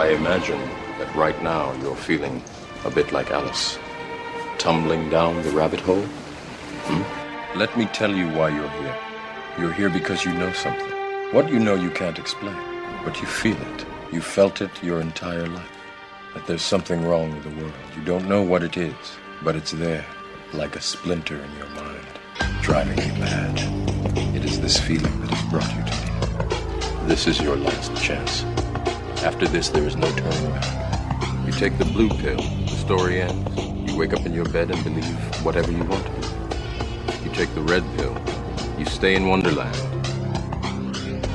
I imagine that right now you're feeling a bit like Alice, tumbling down the rabbit hole. Let me tell you why you're here. You're here because you know something. What you know you can't explain, but you feel it. You felt it your entire life. That there's something wrong with the world. You don't know what it is, but it's there, like a splinter in your mind, driving you mad. It is this feeling that has brought you to me. This is your last chance. After this, there is no turning back. You take the blue pill, the story ends. You wake up in your bed and believe whatever you want to. You take the red pill, you stay in Wonderland,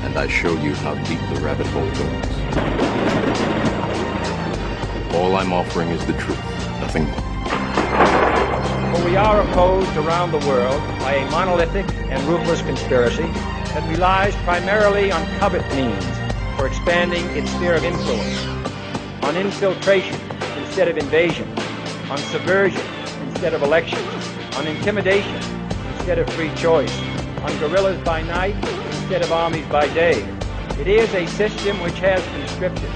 and I show you how deep the rabbit hole goes. All I'm offering is the truth, nothing more. For we are opposed around the world by a monolithic and ruthless conspiracy that relies primarily on covert means for expanding its sphere of influence, on infiltration instead of invasion, on subversion instead of election, on intimidation instead of free choice, on guerrillas by night instead of armies by day. It is a system which has conscripted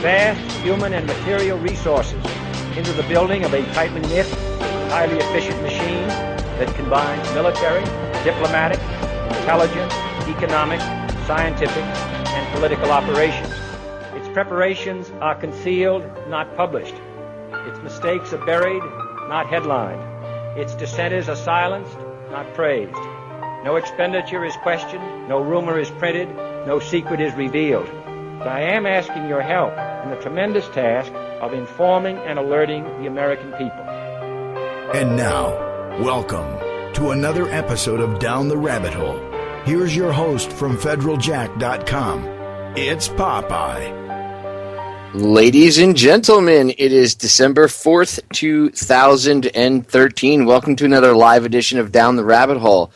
vast human and material resources into the building of a tightly knit, highly efficient machine that combines military, diplomatic, intelligence, economic, scientific, and political operations. Its preparations are concealed, not published. Its mistakes are buried, not headlined. Its dissenters are silenced, not praised. No expenditure is questioned, no rumor is printed, no secret is revealed. But I am asking your help in the tremendous task of informing and alerting the American people. And now, welcome to another episode of Down the Rabbit Hole. Here's your host from federaljack.com. It's Popeye. Ladies and gentlemen, it is December 4th, 2013. Welcome to another live edition of Down the Rabbit Hole.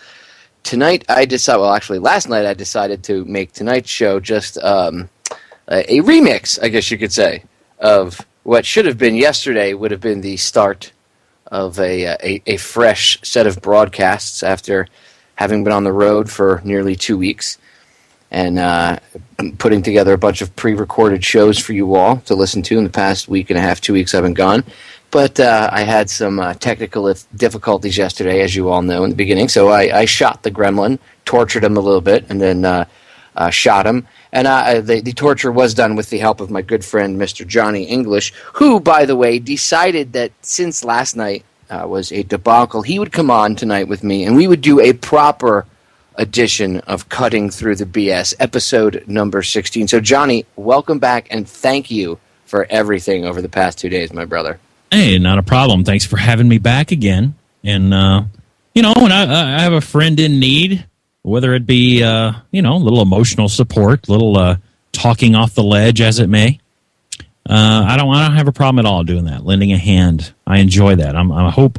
Tonight last night I decided to make tonight's show just a remix, I guess you could say, of what should have been yesterday, would have been the start of a fresh set of broadcasts after having been on the road for nearly 2 weeks and putting together a bunch of pre-recorded shows for you all to listen to in the past week and a half, 2 weeks I've been gone. But I had some technical difficulties yesterday, as you all know, in the beginning. So I shot the gremlin, tortured him a little bit, and then shot him. And the torture was done with the help of my good friend, Mr. Johnny English, who, by the way, decided that since last night was a debacle, he would come on tonight with me, and we would do a proper edition of Cutting Through the BS, episode number 16. So, Johnny, welcome back, and thank you for everything over the past 2 days, my brother. Hey, not a problem. Thanks for having me back again. And, when I have a friend in need, whether it be, a little emotional support, a little talking off the ledge, as it may, I don't have a problem at all doing that, lending a hand. I enjoy that.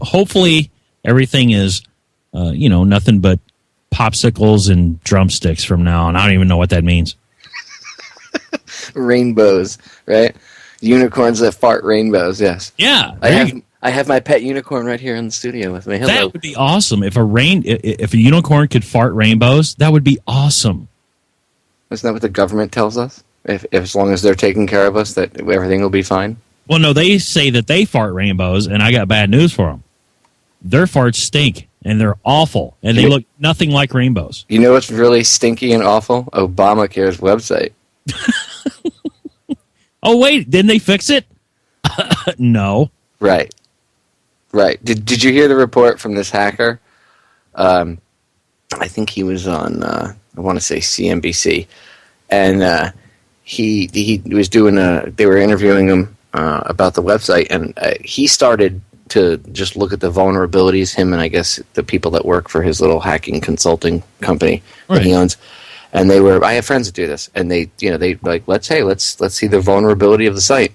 Hopefully everything is, nothing but popsicles and drumsticks from now on. I don't even know what that means. Rainbows, right? Unicorns that fart rainbows, yes. Yeah. I have my pet unicorn right here in the studio with me. Hello. That would be awesome. If a unicorn could fart rainbows, that would be awesome. Isn't that what the government tells us? If as long as they're taking care of us, that everything will be fine? Well, no, they say that they fart rainbows, and I got bad news for them. Their farts stink, and they're awful, and they look nothing like rainbows. You know what's really stinky and awful? Obamacare's website. Oh, wait, didn't they fix it? No. Right. Did you hear the report from this hacker? I think he was on, I want to say CNBC, and he was doing they were interviewing him about the website, and he started to just look at the vulnerabilities, him and I guess the people that work for his little hacking consulting company that he owns. And I have friends that do this, and they like, let's see the vulnerability of the site.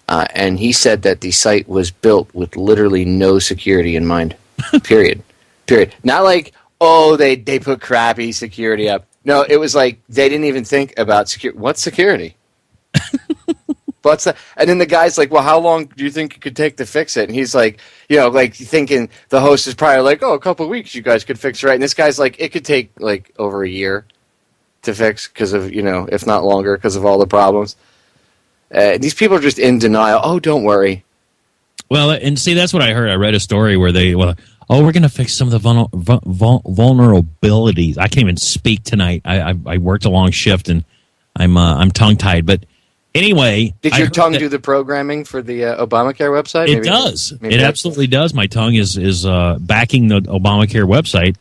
And he said that the site was built with literally no security in mind. Period. Not like, they put crappy security up. No, it was like they didn't even think about security. What's security? What's that? And then the guy's like, well, how long do you think it could take to fix it? And he's like, thinking the host is probably like, a couple of weeks you guys could fix it, right? And this guy's like, it could take like over a year to fix because of, if not longer, because of all the problems. These people are just in denial. Oh, don't worry. Well, and see, that's what I heard. I read a story where we're going to fix some of the vulnerabilities. I can't even speak tonight. I worked a long shift and I'm tongue tied. But anyway, did your tongue do the programming for the Obamacare website? It does. It absolutely does. My tongue is backing the Obamacare website,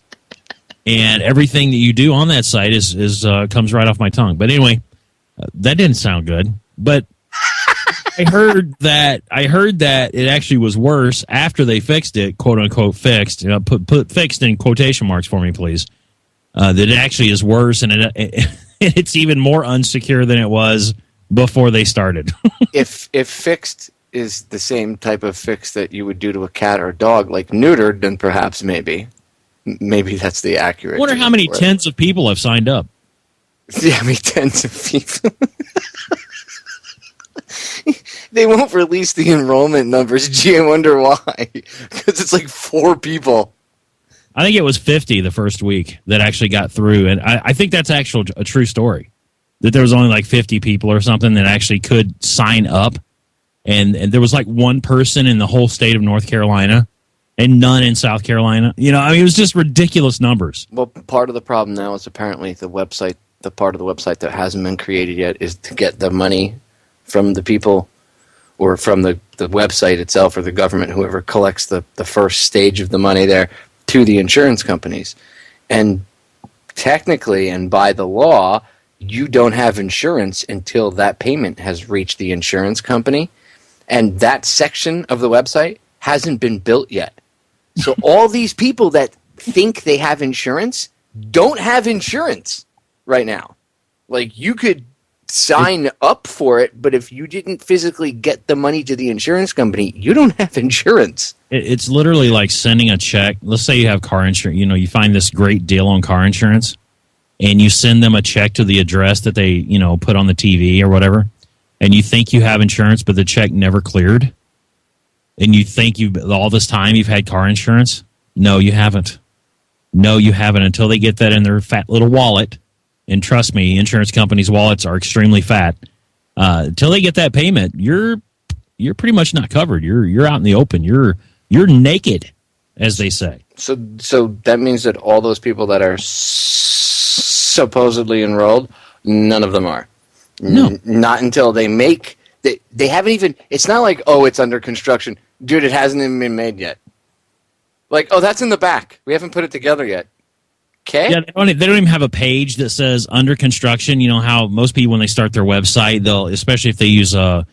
and everything that you do on that site is comes right off my tongue. But anyway, that didn't sound good. But I heard that it actually was worse after they fixed it, quote unquote fixed. Put fixed in quotation marks for me, please. That it actually is worse, and it's even more unsecure than it was before they started. If fixed is the same type of fix that you would do to a cat or a dog, like neutered, then perhaps maybe that's the accurate. I wonder how many tens of people have signed up. Yeah, how many tens of people? They won't release the enrollment numbers. Gee, I wonder why. Because it's like 4 people. I think it was 50 the first week that actually got through. And I think that's actually a true story. That there was only like 50 people or something that actually could sign up. And there was like 1 person in the whole state of North Carolina and none in South Carolina. You know, I mean, it was just ridiculous numbers. Well, part of the problem now is apparently the part of the website that hasn't been created yet is to get the money from the people or from the website itself or the government, whoever collects the first stage of the money there, to the insurance companies. And technically and by the law, you don't have insurance until that payment has reached the insurance company. And that section of the website hasn't been built yet. So all these people that think they have insurance don't have insurance right now. Like, you could sign up for it, but if you didn't physically get the money to the insurance company, you don't have insurance. It's literally like sending a check. Let's say you have car insurance. You know, you find this great deal on car insurance, and you send them a check to the address that they, put on the TV or whatever, and you think you have insurance, but the check never cleared, and you think all this time you've had car insurance. No, you haven't. No, you haven't until they get that in their fat little wallet. And trust me, insurance companies' wallets are extremely fat. Until they get that payment, you're pretty much not covered. You're out in the open. You're naked, as they say. So that means that all those people that are supposedly enrolled, none of them are. No, not until they make. They haven't even. It's not like, oh, it's under construction, dude. It hasn't even been made yet. Like, oh, that's in the back. We haven't put it together yet. Okay. Yeah, they don't even have a page that says under construction. You know how most people, when they start their website, they'll, especially if they use a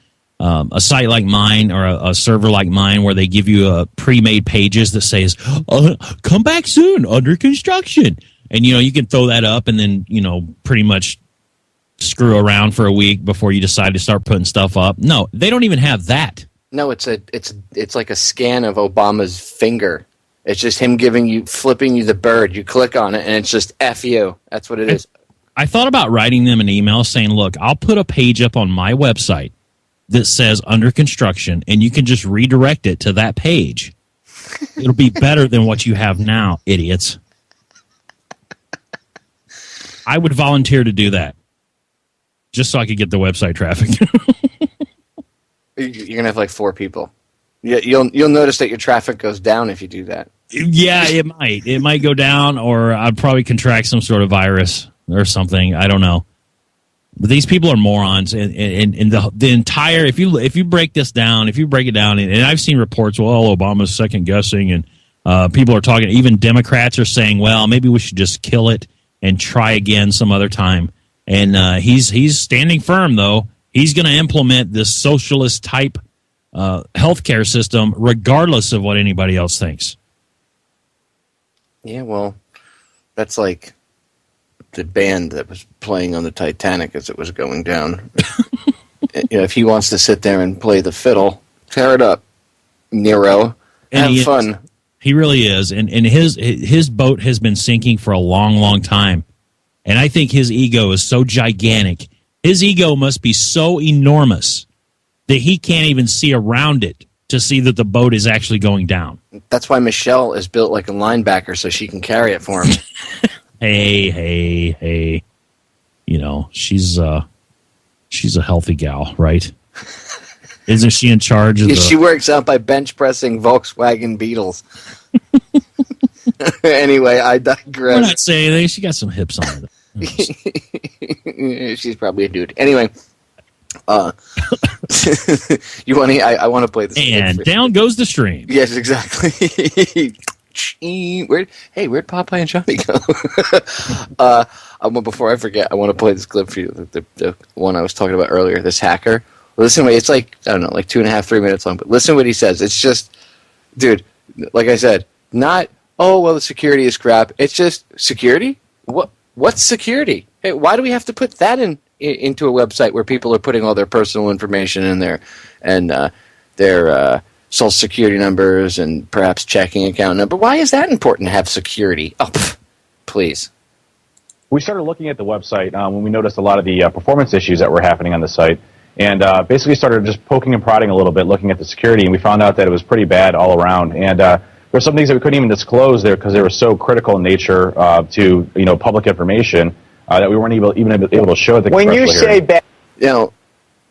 site like mine or a server like mine, where they give you pre-made pages that says, come back soon, under construction. And, you can throw that up and then, pretty much screw around for a week before you decide to start putting stuff up. No, they don't even have that. No, it's like a scan of Obama's finger. It's just him flipping you the bird. You click on it, and it's just F you. That's what it is. I thought about writing them an email saying, look, I'll put a page up on my website that says under construction, and you can just redirect it to that page. It'll be better than what you have now, idiots. I would volunteer to do that just so I could get the website traffic. You're going to have like 4 people. You'll notice that your traffic goes down if you do that. Yeah, it might. It might go down, or I'd probably contract some sort of virus or something. I don't know. But these people are morons, and the entire. If you break this down, and I've seen reports. Well, Obama's second guessing, and people are talking. Even Democrats are saying, well, maybe we should just kill it and try again some other time. And he's standing firm, though. He's going to implement this socialist type healthcare system, regardless of what anybody else thinks. Yeah, well, that's like the band that was playing on the Titanic as it was going down. If he wants to sit there and play the fiddle, tear it up, Nero. Have fun. He really is, and his boat has been sinking for a long, long time. And I think his ego is so gigantic. His ego must be so enormous that he can't even see around it to see that the boat is actually going down. That's why Michelle is built like a linebacker so she can carry it for him. Hey. She's a healthy gal, right? Isn't she in charge of She works out by bench pressing Volkswagen Beetles. Anyway, I digress. We're not saying anything. She got some hips on her. She's probably a dude. Anyway, you want to? I want to play this. And down goes the stream. Yes, exactly. Where'd Popeye and Johnny go? Before I forget, I want to play this clip for you. The one I was talking about earlier. This hacker. Listen, it's like, I don't know, like 2.5, 3 minutes long. But listen to what he says. It's just, dude, like I said, not, oh, well, the security is crap. It's just security? What's security? Hey, why do we have to put that into a website where people are putting all their personal information in there and their social security numbers and perhaps checking account number? Why is that important to have security? Oh, please. We started looking at the website when we noticed a lot of the performance issues that were happening on the site. And basically started just poking and prodding a little bit, looking at the security, and we found out that it was pretty bad all around. And there were some things that we couldn't even disclose there because they were so critical in nature to public information that we weren't even able to show at the When you congressional say hearing. bad,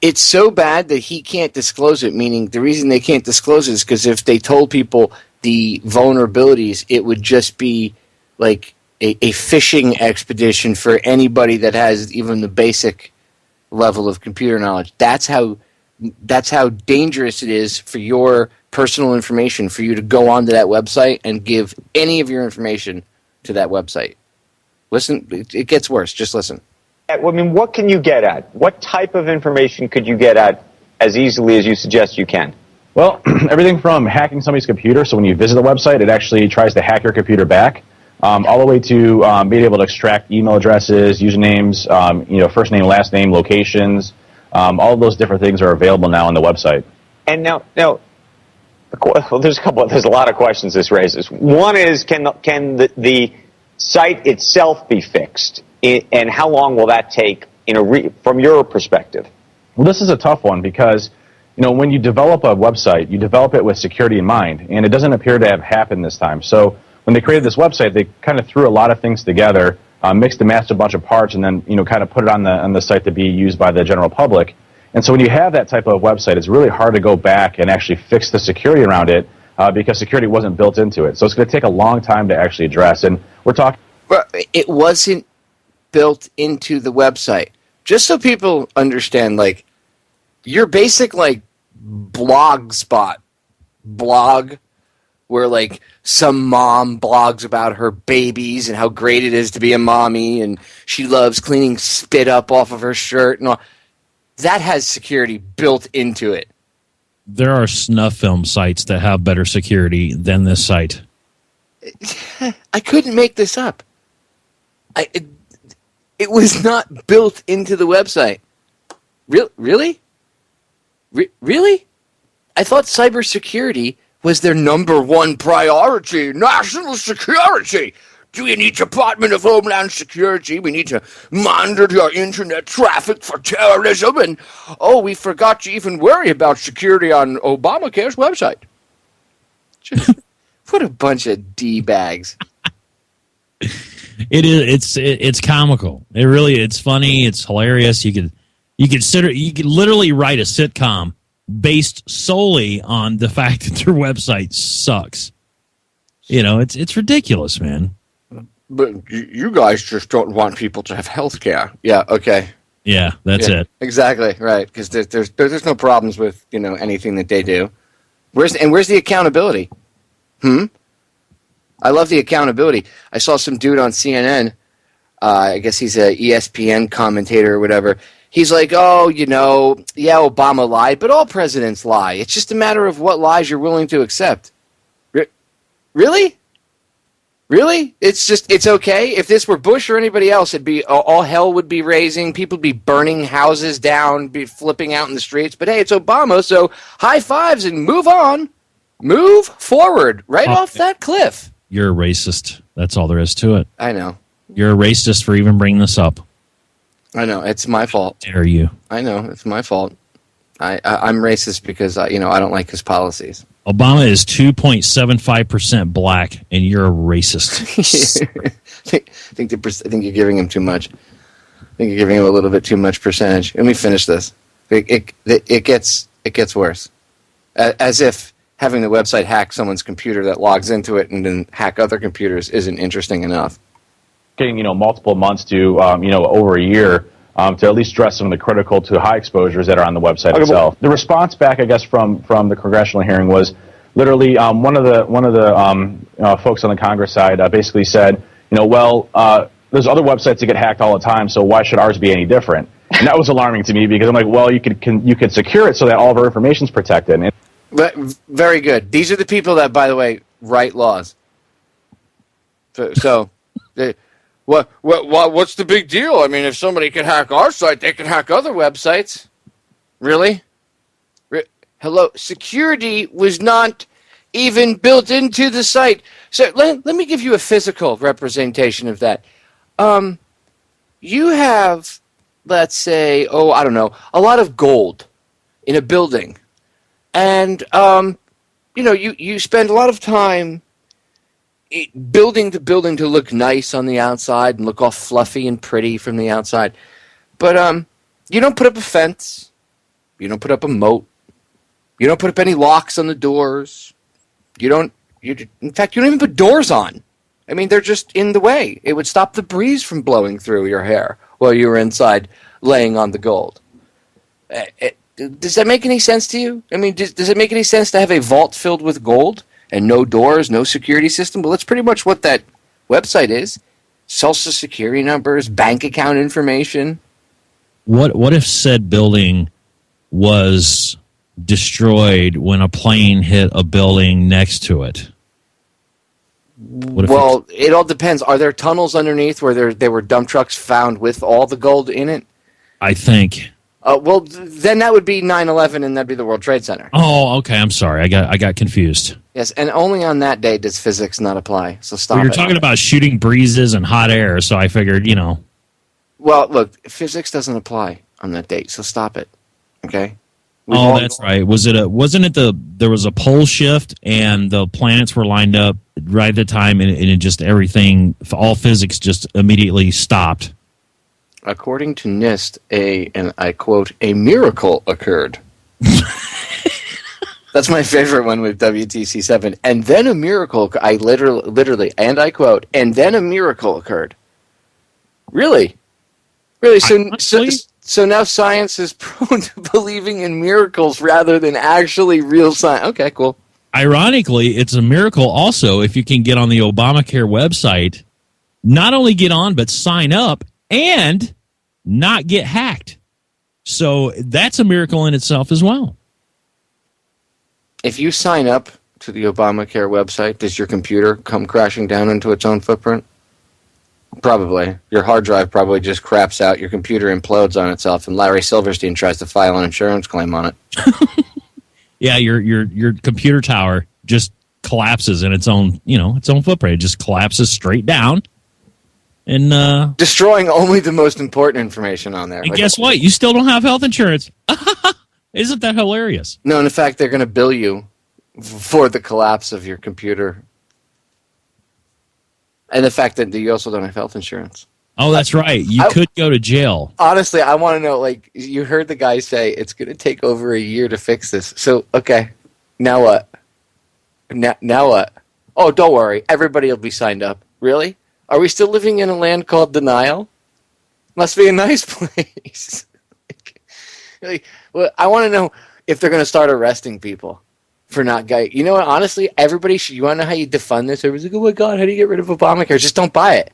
It's so bad that he can't disclose it, meaning the reason they can't disclose it is because if they told people the vulnerabilities, it would just be like a fishing expedition for anybody that has even the basic level of computer knowledge. That's how dangerous it is for your personal information, for you to go onto that website and give any of your information to that website. Listen, it gets worse. Just listen. I mean, what can you get at? What type of information could you get at as easily as you suggest you can? Well, everything from hacking somebody's computer, so when you visit the website, it actually tries to hack your computer back, all the way to being able to extract email addresses, usernames, first name, last name, locations. All of those different things are available now on the website. And now, well, there's a lot of questions this raises. One is, can the site itself be fixed, and how long will that take? From your perspective. Well, this is a tough one because, when you develop a website, you develop it with security in mind, and it doesn't appear to have happened this time. So when they created this website, they kind of threw a lot of things together, mixed and matched a bunch of parts, and then kind of put it on the site to be used by the general public. And so when you have that type of website, it's really hard to go back and actually fix the security around it because security wasn't built into it. So it's going to take a long time to actually address. And we're talking. But it wasn't built into the website. Just so people understand, like, your basic blog where some mom blogs about her babies and how great it is to be a mommy and she loves cleaning spit up off of her shirt and all. That has security built into it. There are snuff film sites that have better security than this site. I couldn't make this up. It was not built into the website. Really? Really? I thought cybersecurity was their number one priority. National security. Do you need Department of Homeland Security? We need to monitor your internet traffic for terrorism. And, we forgot to even worry about security on Obamacare's website. What a bunch of D-bags. It is. It's comical. It's funny. It's hilarious. You could literally write a sitcom based solely on the fact that their website sucks. It's ridiculous, man. But you guys just don't want people to have health care. Yeah, okay. Yeah, that's it. Exactly, right. Because there's no problems with, anything that they do. Where's the accountability? I love the accountability. I saw some dude on CNN, I guess he's a ESPN commentator or whatever. He's like, Obama lied, but all presidents lie. It's just a matter of what lies you're willing to accept. Really? Really? It's okay? If this were Bush or anybody else, it'd be all hell would be raising. People would be burning houses down, be flipping out in the streets. But hey, it's Obama, so high fives and move on. Move forward right off that cliff. You're a racist. That's all there is to it. I know. You're a racist for even bringing this up. I know. It's my fault. Dare you? I know. It's my fault. I'm racist because, I don't like his policies. Obama is 2.75% black, and you're a racist. I think you're giving him too much. I think you're giving him a little bit too much percentage. Let me finish this. It gets worse. As if having the website hack someone's computer that logs into it and then hack other computers isn't interesting enough. Getting multiple months to over a year to at least address some of the critical to high exposures that are on the website itself. The response back, I guess, from the congressional hearing was literally one of the folks on the Congress side basically said, there's other websites that get hacked all the time, so why should ours be any different? And that was alarming to me because I'm like, well, you could secure it so that all of our information is protected. But very good. These are the people that, by the way, write laws. So what's the big deal? I mean, if somebody can hack our site, they can hack other websites. Really? Hello? Security was not even built into the site. So let me give you a physical representation of that. You have, let's say, a lot of gold in a building. And, you spend a lot of time building the building to look nice on the outside and look all fluffy and pretty from the outside. But you don't put up a fence. You don't put up a moat. You don't put up any locks on the doors. In fact, you don't even put doors on. I mean, they're just in the way. It would stop the breeze from blowing through your hair while you were inside laying on the gold. Does that make any sense to you? I mean, does it make any sense to have a vault filled with gold and no doors, no security system? Well, that's pretty much what that website is. Social security numbers, bank account information. What if said building was destroyed when a plane hit a building next to it? Well, it all depends. Are there tunnels underneath where there were dump trucks found with all the gold in it? I think. Well, then that would be 9/11, and that'd be the World Trade Center. Oh, okay. I'm sorry. I got confused. Yes, and only on that day does physics not apply. So stop. Well, you're talking about shooting breezes and hot air, so I figured, Well, look, physics doesn't apply on that date, so stop it. Okay. That's right. Wasn't it there was a pole shift and the planets were lined up right at the time, and it just everything, all physics just immediately stopped. According to NIST, and I quote, a miracle occurred. That's my favorite one with WTC7. And then a miracle, I literally, and I quote, and then a miracle occurred. Really? Really? So now science is prone to believing in miracles rather than actually real science. Okay, cool. Ironically, it's a miracle also if you can get on the Obamacare website, not only get on, but sign up and not get hacked. So that's a miracle in itself as well. If you sign up to the Obamacare website, does your computer come crashing down into its own footprint? Probably. Your hard drive probably just craps out, your computer implodes on itself, and Larry Silverstein tries to file an insurance claim on it. Yeah, your computer tower just collapses in its own footprint. It just collapses straight down. And destroying only the most important information on there. And guess what? You still don't have health insurance. Isn't that hilarious? No, and in fact, they're going to bill you for the collapse of your computer. And the fact that you also don't have health insurance. Oh, that's right. You could go to jail. Honestly, I want to know, you heard the guy say it's going to take over a year to fix this. So, okay, now what? Now what? Oh, don't worry. Everybody will be signed up. Really? Are we still living in a land called denial? Must be a nice place. Well, I want to know if they're going to start arresting people for not getting. You know what? Honestly, everybody should. You want to know how you defund this? Everybody's like, "Oh my God, how do you get rid of Obamacare?" Just don't buy it.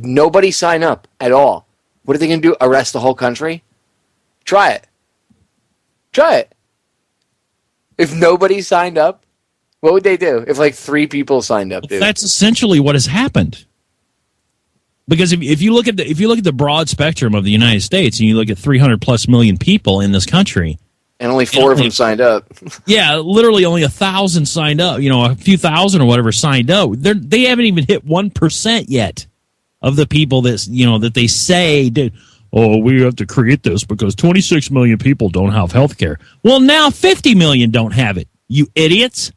Nobody sign up at all. What are they going to do? Arrest the whole country? Try it. Try it. If nobody signed up, what would they do? If 3 people signed up, dude? That's essentially what has happened. Because if you look at the broad spectrum of the United States and you look at 300 plus million people in this country, and only 4 of them signed up. Yeah, literally only 1,000 signed up. A few thousand or whatever signed up. They haven't even hit 1% yet of the people that they say did. Oh, we have to create this because 26 million people don't have health care. Well, now 50 million don't have it. You idiots.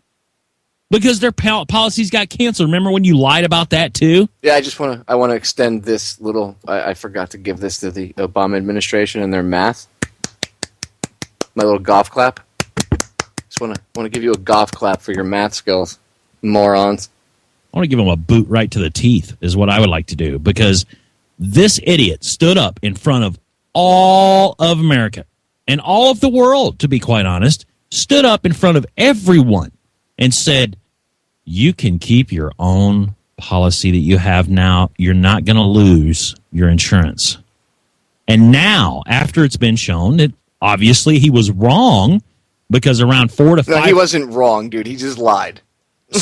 Because their policies got canceled. Remember when you lied about that too? Yeah, I want to extend this little. I forgot to give this to the Obama administration and their math. My little golf clap. Just want to give you a golf clap for your math skills, morons. I want to give him a boot right to the teeth is what I would like to do, because this idiot stood up in front of all of America and all of the world, to be quite honest, stood up in front of everyone and said, you can keep your own policy that you have now. You're not going to lose your insurance. And now, after it's been shown that obviously he was wrong, because around 4 to 5... No, he wasn't wrong, dude. He just lied. He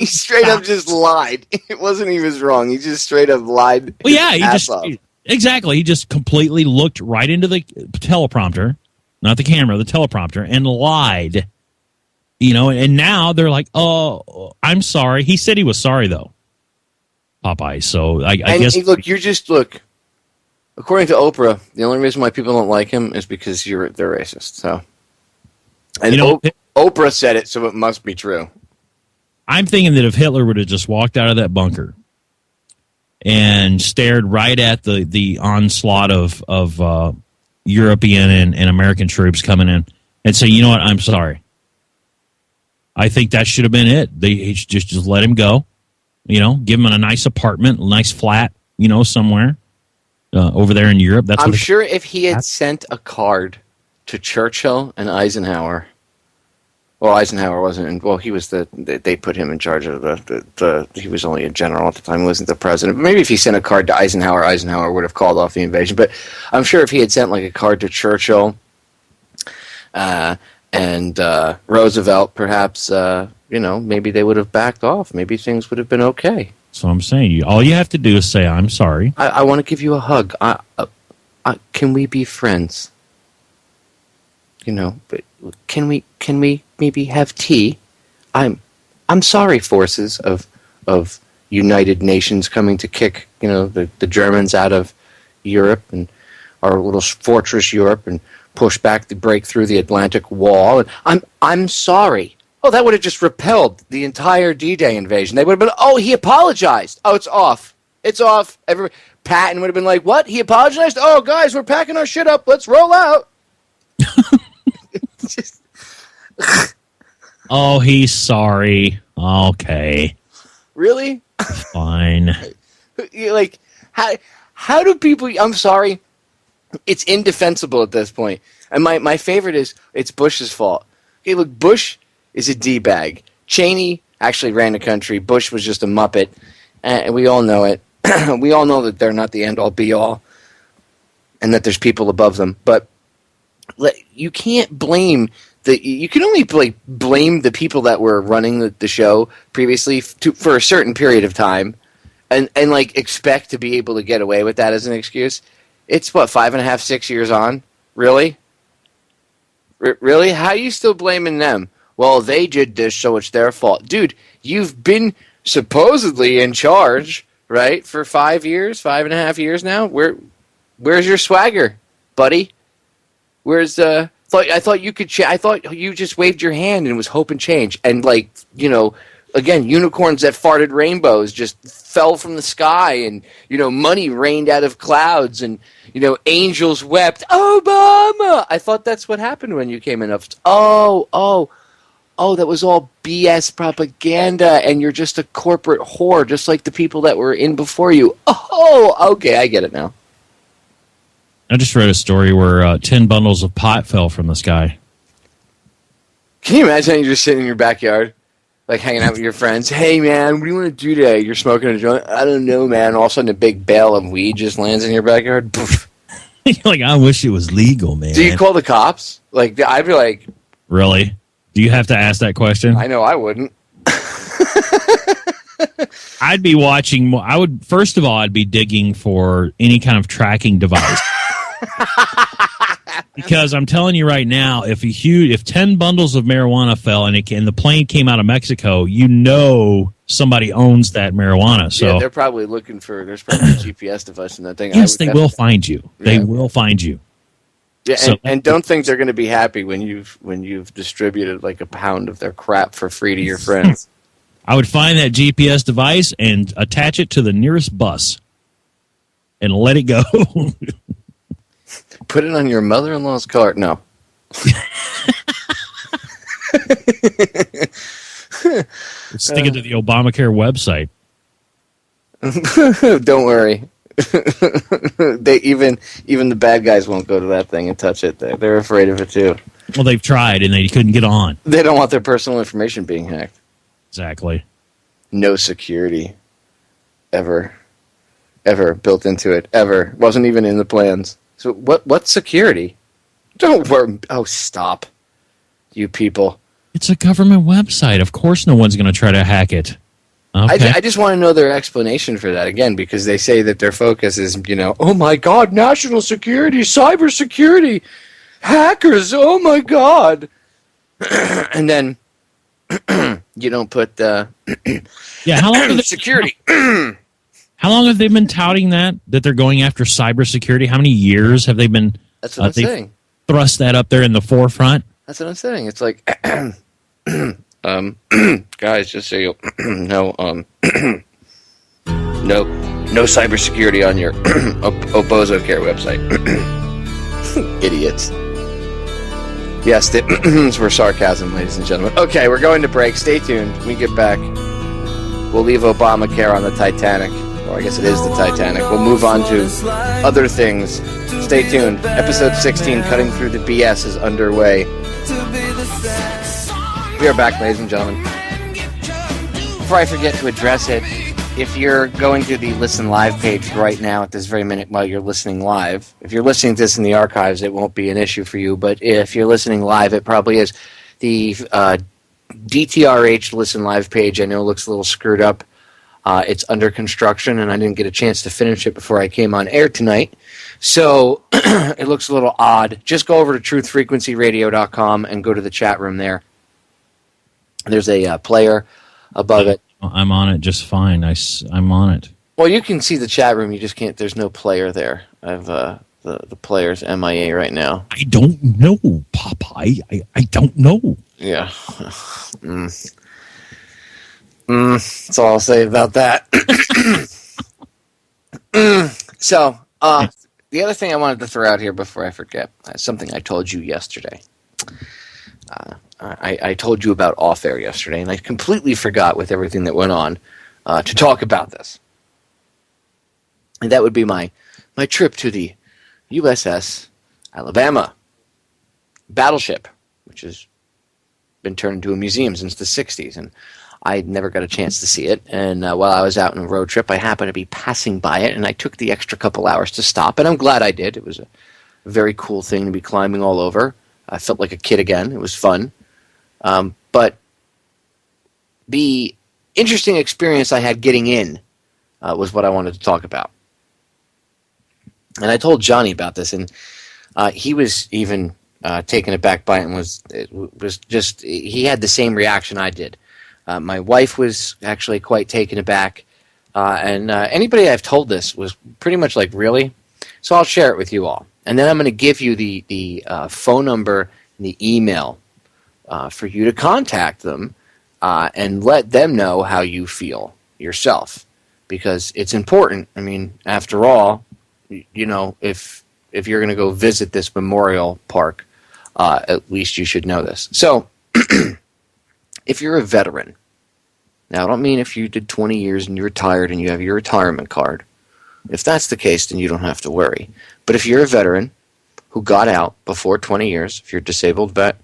straight up just lied. It wasn't he was wrong. He just straight up lied. Well, yeah, exactly. He just completely looked right into the teleprompter, not the camera, the teleprompter, and lied. You know, and now they're like, "Oh, I'm sorry." He said he was sorry though, Popeye. So I guess look. According to Oprah, the only reason why people don't like him is because they're racist. So, and Oprah said it, so it must be true. I'm thinking that if Hitler would have just walked out of that bunker and stared right at the onslaught of European and American troops coming in and say, "You know what? I'm sorry." I think that should have been it. They just let him go. You know, give him a nice apartment, a nice flat, you know, somewhere over there in Europe. I'm sure if he had sent a card to Churchill and Eisenhower. Well, Eisenhower wasn't. Well, he was they put him in charge of the. He was only a general at the time. He wasn't the president. But maybe if he sent a card to Eisenhower, Eisenhower would have called off the invasion. But I'm sure if he had sent like a card to Churchill, and Roosevelt, perhaps, maybe they would have backed off. Maybe things would have been okay. So I'm saying, all you have to do is say, "I'm sorry." I want to give you a hug. Can we be friends? You know, but can we maybe have tea? I'm sorry, forces of United Nations coming to kick the Germans out of Europe and our little fortress Europe and break through the Atlantic Wall. And I'm sorry. Oh, that would have just repelled the entire D-Day invasion. They would have been, oh, he apologized. Oh, it's off. It's off. Patton would have been like, what? He apologized? Oh, guys, we're packing our shit up. Let's roll out. Oh, he's sorry. Okay. Really? Fine. Like, how do people... I'm sorry. It's indefensible at this point. And my favorite is, it's Bush's fault. Okay, look, Bush is a D-bag. Cheney actually ran the country. Bush was just a muppet. And we all know it. We all know that they're not the end-all, be-all. And that there's people above them. But you can't blame... You can only blame the people that were running the show previously for a certain period of time and expect to be able to get away with that as an excuse. It's, 5.5, 6 years on? Really? Really? How are you still blaming them? Well, they did this, so it's their fault. Dude, you've been supposedly in charge, right, for 5.5 years now? Where's your swagger, buddy? Where's I thought you could. I thought you just waved your hand and was hope and change. And again, unicorns that farted rainbows just fell from the sky, and money rained out of clouds, and angels wept. Obama. I thought that's what happened when you came in. Oh, that was all BS propaganda, and you're just a corporate whore, just like the people that were in before you. Oh, okay, I get it now. I just read a story where 10 bundles of pot fell from the sky. Can you imagine you're just sitting in your backyard, hanging out with your friends? Hey, man, what do you want to do today? You're smoking a joint? I don't know, man. All of a sudden, a big bale of weed just lands in your backyard. You're I wish it was legal, man. Do you call the cops? I'd be like... Really? Do you have to ask that question? I know I wouldn't. I'd be watching... First of all, I'd be digging for any kind of tracking device. Because I'm telling you right now, if 10 bundles of marijuana fell and the plane came out of Mexico, somebody owns that marijuana. So yeah, they're probably looking for. There's probably a GPS device in that thing. Yes, they will find you. They will find you. Yeah, and don't think they're going to be happy when you've distributed a pound of their crap for free to your friends. I would find that GPS device and attach it to the nearest bus and let it go. Put it on your mother-in-law's car. No. Stick it to the Obamacare website. Don't worry. They even the bad guys won't go to that thing and touch it. They're afraid of it too. Well, they've tried and they couldn't get on. They don't want their personal information being hacked. Exactly. No security ever built into it. Ever. Wasn't even in the plans. So what security? Don't worry. Oh, stop. You people. It's a government website. Of course no one's going to try to hack it. Okay. I just want to know their explanation for that, again, because they say that their focus is, oh my God, national security, cyber security, hackers, oh my God. And then you don't put the how long have they, security. How long have they been touting that they're going after cybersecurity? How many years have they been? That's what I'm saying. Thrust that up there in the forefront. That's what I'm saying. It's like, guys, just so you know, no cybersecurity on your Obamacare website. Idiots. Yes, these were sarcasm, ladies and gentlemen. Okay, we're going to break. Stay tuned. When we get back, we'll leave Obamacare on the Titanic. Or I guess it is the Titanic. We'll move on to other things. Stay tuned. Episode 16, Cutting Through the BS, is underway. We are back, ladies and gentlemen. Before I forget to address it, if you're going to the Listen Live page right now at this very minute while you're listening live, if you're listening to this in the archives, it won't be an issue for you, but if you're listening live, it probably is. The DTRH Listen Live page, I know, looks a little screwed up. It's under construction, and I didn't get a chance to finish it before I came on air tonight. So it looks a little odd. Just go over to truthfrequencyradio.com and go to the chat room there. There's a player above it. I'm on it just fine. I'm on it. Well, you can see the chat room. You just can't. There's no player there. I have the player's MIA right now. I don't know, Popeye. I don't know. Yeah. That's all I'll say about that. So, the other thing I wanted to throw out here before I forget, something I told you yesterday. I told you about off-air yesterday, and I completely forgot with everything that went on to talk about this. And that would be my trip to the USS Alabama battleship, which has been turned into a museum since the 60s, and I never got a chance to see it. And while I was out on a road trip, I happened to be passing by it, and I took the extra couple hours to stop, and I'm glad I did. It was a very cool thing to be climbing all over. I felt like a kid again. It was fun. But the interesting experience I had getting in was what I wanted to talk about. And I told Johnny about this, and he was even taken aback by it, and was just, he had the same reaction I did. My wife was actually quite taken aback, and anybody I've told this was pretty much like, really? So I'll share it with you all. And then I'm going to give you the phone number and the email for you to contact them and let them know how you feel yourself, because it's important. I mean, after all, you know, if you're going to go visit this memorial park, at least you should know this. So, if you're a veteran, now I don't mean if you did 20 years and you're retired and you have your retirement card. If that's the case, then you don't have to worry. But if you're a veteran who got out before 20 years, if you're a disabled vet,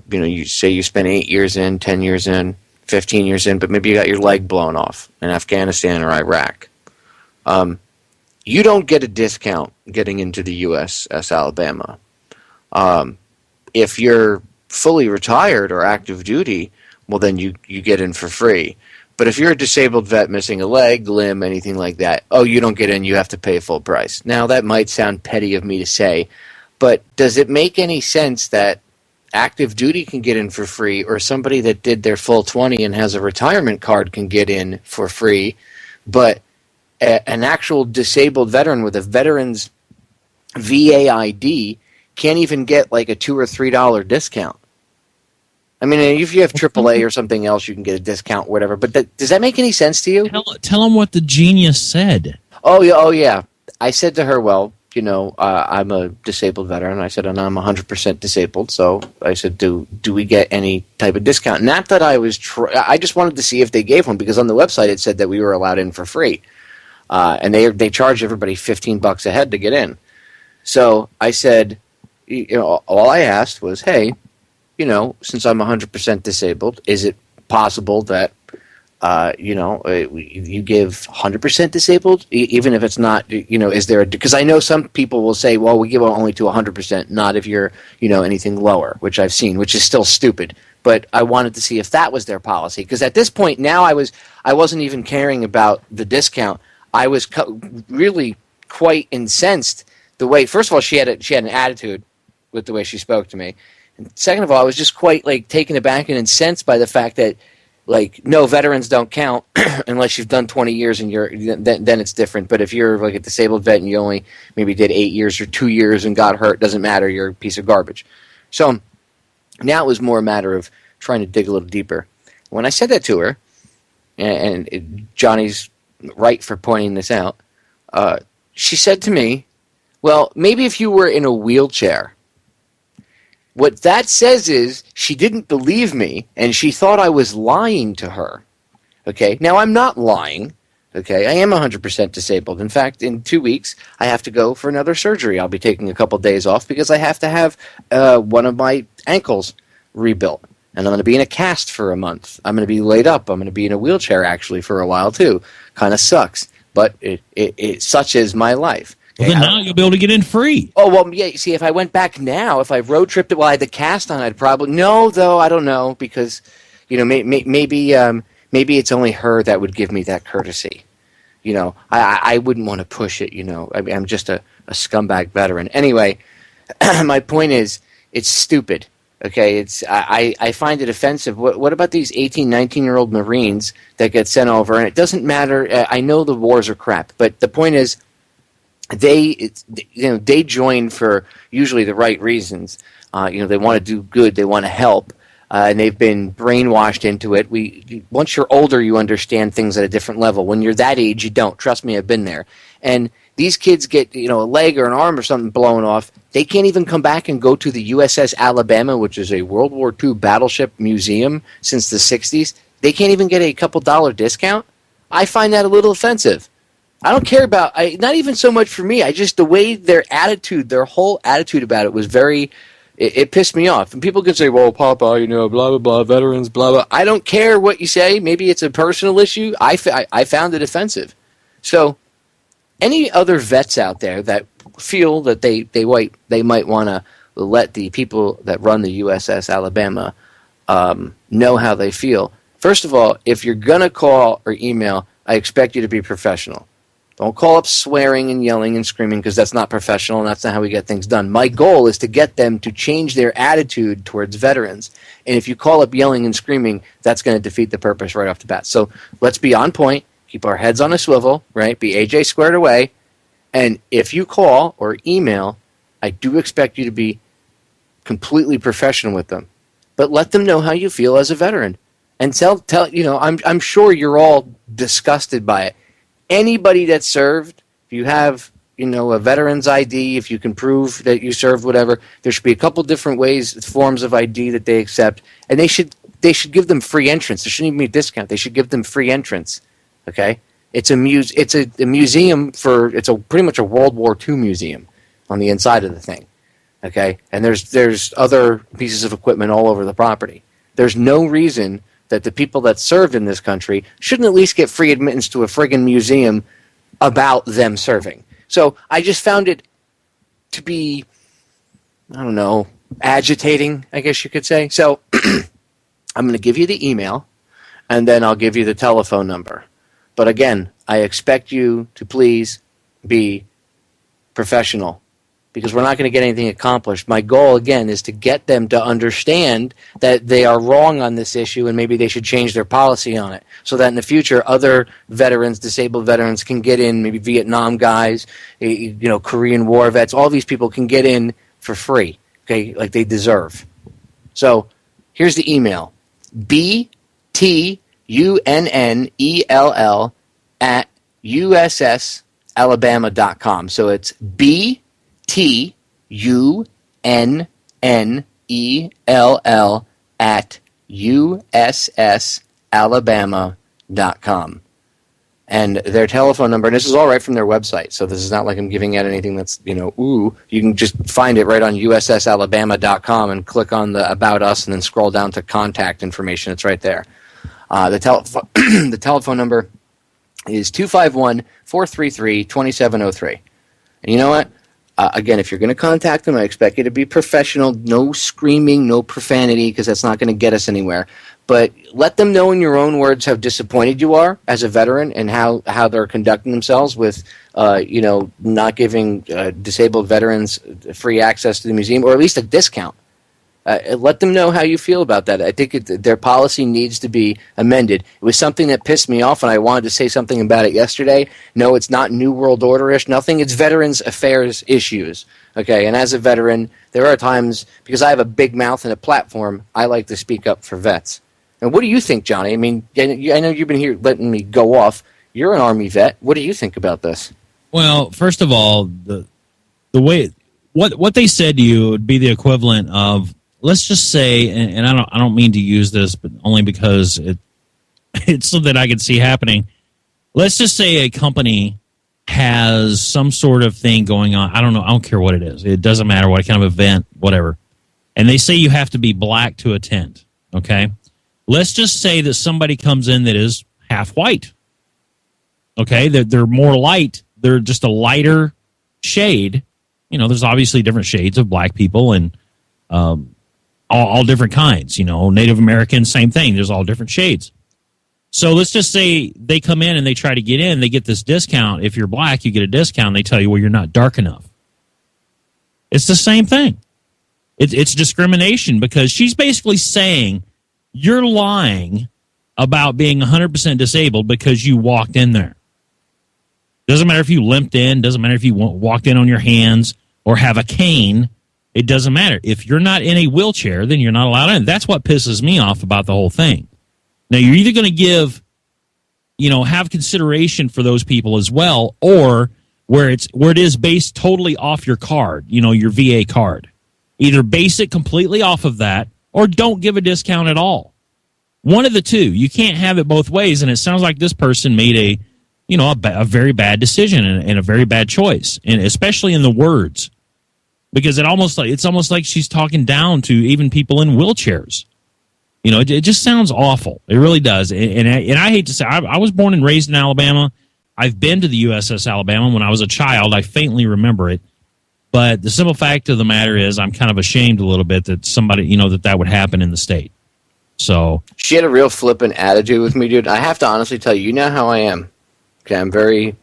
you say you spent 8 years in, 10 years in, 15 years in, but maybe you got your leg blown off in Afghanistan or Iraq. You don't get a discount getting into the USS Alabama. If you're fully retired or active duty, well, then you get in for free. But if you're a disabled vet missing a leg, limb, anything like that, you don't get in, you have to pay full price. Now, that might sound petty of me to say, but does it make any sense that active duty can get in for free, or somebody that did their full 20 and has a retirement card can get in for free, but an actual disabled veteran with a veteran's VA ID can't even get like a $2 or $3 discount? I mean, if you have AAA or something else, you can get a discount, whatever. But does that make any sense to you? Tell them what the genius said. Oh yeah. I said to her, well, I'm a disabled veteran. I said, and I'm 100% disabled. So I said, do we get any type of discount? Not that I was, I just wanted to see if they gave one, because on the website it said that we were allowed in for free. And they charge everybody $15 a head to get in. So I said, all I asked was, hey, since I'm 100% disabled, is it possible that you give 100% disabled, even if it's not, is there because I know some people will say, well, we give only to 100%, not if you're, anything lower, which I've seen, which is still stupid. But I wanted to see if that was their policy, because at this point now I wasn't even caring about the discount. I was really quite incensed the way, first of all, she had an attitude with the way she spoke to me. And second of all, I was just quite taken aback and incensed by the fact that no, veterans don't count unless you've done 20 years and then it's different. But if you're a disabled vet and you only maybe did 8 years or 2 years and got hurt, doesn't matter, you're a piece of garbage. So now it was more a matter of trying to dig a little deeper. When I said that to her, and Johnny's right for pointing this out, she said to me, well, maybe if you were in a wheelchair. What that says is she didn't believe me, and she thought I was lying to her. Okay? Now, I'm not lying. Okay? I am 100% disabled. In fact, in 2 weeks, I have to go for another surgery. I'll be taking a couple days off because I have to have one of my ankles rebuilt. And I'm going to be in a cast for a month. I'm going to be laid up. I'm going to be in a wheelchair, actually, for a while, too. Kind of sucks. But such is my life. Well, then now you'll be able to get in free. Oh, well, yeah, see, if I went back now, if I road tripped it while I had the cast on, I'd probably... No, though, I don't know, because, maybe it's only her that would give me that courtesy. I wouldn't want to push it, I mean, I'm just a scumbag veteran. Anyway, my point is, it's stupid, okay? I find it offensive. What about these 18, 19-year-old Marines that get sent over? And it doesn't matter. I know the wars are crap, but the point is, they join for usually the right reasons. They want to do good, they want to help, and they've been brainwashed into it. Once you're older, you understand things at a different level. When you're that age, you don't. Trust me, I've been there. And these kids get a leg or an arm or something blown off. They can't even come back and go to the USS Alabama, which is a World War II battleship museum since the 60s. They can't even get a couple $1 discount. I find that a little offensive. I don't care about, not even so much for me. The way their whole attitude about it was it pissed me off. And people can say, well, Popeye, blah, blah, blah, veterans, blah, blah. I don't care what you say. Maybe it's a personal issue. I found it offensive. So any other vets out there that feel that they might want to let the people that run the USS Alabama know how they feel. First of all, if you're going to call or email, I expect you to be professional. Don't call up swearing and yelling and screaming, because that's not professional and that's not how we get things done. My goal is to get them to change their attitude towards veterans. And if you call up yelling and screaming, that's going to defeat the purpose right off the bat. So let's be on point, keep our heads on a swivel, right? Be AJ squared away. And if you call or email, I do expect you to be completely professional with them. But let them know how you feel as a veteran. And tell I'm sure you're all disgusted by it. Anybody that served, if you have, a veteran's ID, if you can prove that you served, whatever, there should be a couple different forms of ID that they accept, and they should give them free entrance. There shouldn't even be a discount. They should give them free entrance. Okay, it's a museum it's pretty much a World War II museum on the inside of the thing. Okay, and there's other pieces of equipment all over the property. There's no reason that the people that served in this country shouldn't at least get free admittance to a friggin' museum about them serving. So I just found it to be, I don't know, agitating, I guess you could say. So I'm going to give you the email, and then I'll give you the telephone number. But again, I expect you to please be professional, because we're not going to get anything accomplished. My goal, again, is to get them to understand that they are wrong on this issue and maybe they should change their policy on it, so that in the future other veterans, disabled veterans, can get in, maybe Vietnam guys, Korean War vets, all these people can get in for free, okay, like they deserve. So here's the email, btunnell@USSalabama.com. So it's B TUNNELL at USSalabama.com. And their telephone number, and this is all right from their website, so this is not like I'm giving out anything that's, you can just find it right on USSalabama.com and click on the About Us and then scroll down to contact information. It's right there. The telephone number is 251-433-2703. And you know what? Again, if you're going to contact them, I expect you to be professional. No screaming, no profanity, because that's not going to get us anywhere. But let them know in your own words how disappointed you are as a veteran and how they're conducting themselves with, not giving disabled veterans free access to the museum, or at least a discount. Let them know how you feel about that. I think their policy needs to be amended. It was something that pissed me off, and I wanted to say something about it yesterday. No, it's not New World Order-ish, nothing. It's Veterans Affairs issues. Okay, and as a veteran, there are times, because I have a big mouth and a platform, I like to speak up for vets. And what do you think, Johnny? I mean, I know you've been here letting me go off. You're an Army vet. What do you think about this? Well, first of all, the way what they said to you would be the equivalent of, let's just say, and I don't mean to use this, but only because it's something I can see happening. Let's just say a company has some sort of thing going on. I don't know. I don't care what it is. It doesn't matter what kind of event, whatever. And they say you have to be black to attend. Okay. Let's just say that somebody comes in that is half white. Okay. They're more light. They're just a lighter shade. There's obviously different shades of black people and, all different kinds, Native Americans, same thing. There's all different shades. So let's just say they come in and they try to get in. They get this discount. If you're black, you get a discount. And they tell you, well, you're not dark enough. It's the same thing. It's discrimination, because she's basically saying you're lying about being 100% disabled because you walked in there. Doesn't matter if you limped in. Doesn't matter if you walked in on your hands or have a cane. It doesn't matter. If you're not in a wheelchair, then you're not allowed in. That's what pisses me off about the whole thing. Now, you're either going to give, have consideration for those people as well, or where it is based totally off your card, your VA card. Either base it completely off of that, or don't give a discount at all. One of the two. You can't have it both ways, and it sounds like this person made a very bad decision and a very bad choice, and especially in the words. Because it's almost like she's talking down to even people in wheelchairs. It just sounds awful. It really does. And I hate to say, I was born and raised in Alabama. I've been to the USS Alabama when I was a child. I faintly remember it. But the simple fact of the matter is, I'm kind of ashamed a little bit that somebody, that would happen in the state. So she had a real flippant attitude with me, dude. I have to honestly tell you, you know how I am. Okay,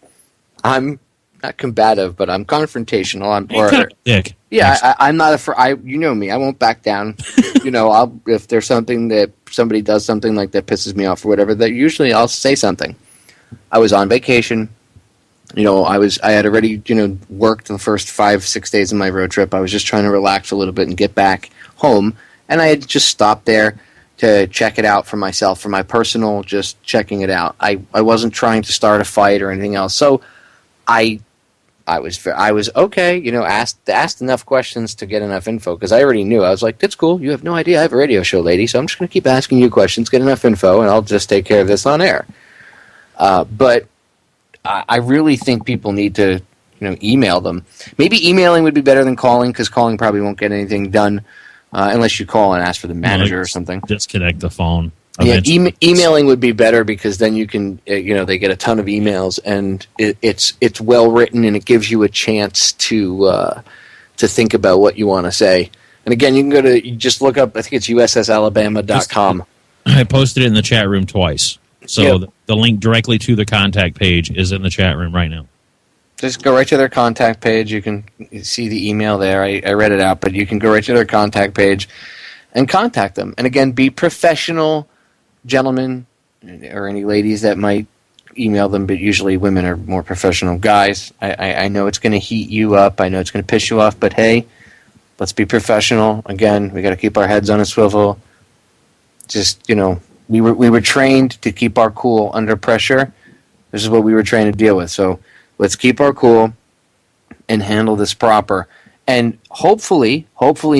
I'm not combative, but I'm confrontational. I'm dick. Yeah, I'm not you know me. I won't back down. If there's something that somebody does something like that pisses me off or whatever, that usually I'll say something. I was on vacation. I had already worked the first 5-6 days of my road trip. I was just trying to relax a little bit and get back home, and I had just stopped there to check it out for myself, for my personal, just checking it out. I wasn't trying to start a fight or anything else, so I was okay, asked enough questions to get enough info, because I already knew. I was like, that's cool. You have no idea I have a radio show, lady, so I'm just going to keep asking you questions, get enough info, and I'll just take care of this on air. But I really think people need to, email them. Maybe emailing would be better than calling, because calling probably won't get anything done unless you call and ask for the manager or something. Disconnect the phone. Yeah, emailing would be better, because then you can, they get a ton of emails, and it's well written, and it gives you a chance to think about what you want to say. And again, you just look up. I think it's USSalabama.com. I posted it in the chat room twice, so yep. The link directly to the contact page is in the chat room right now. Just go right to their contact page. You can see the email there. I read it out, but you can go right to their contact page and contact them. And again, be professional. Gentlemen or any ladies that might email them, but usually women are more professional. Guys, I know it's going to heat you up. I know it's going to piss you off, but hey, let's be professional. Again, we got to keep our heads on a swivel. Just, we were trained to keep our cool under pressure. This is what we were trained to deal with. So let's keep our cool. and handle this proper. And hopefully,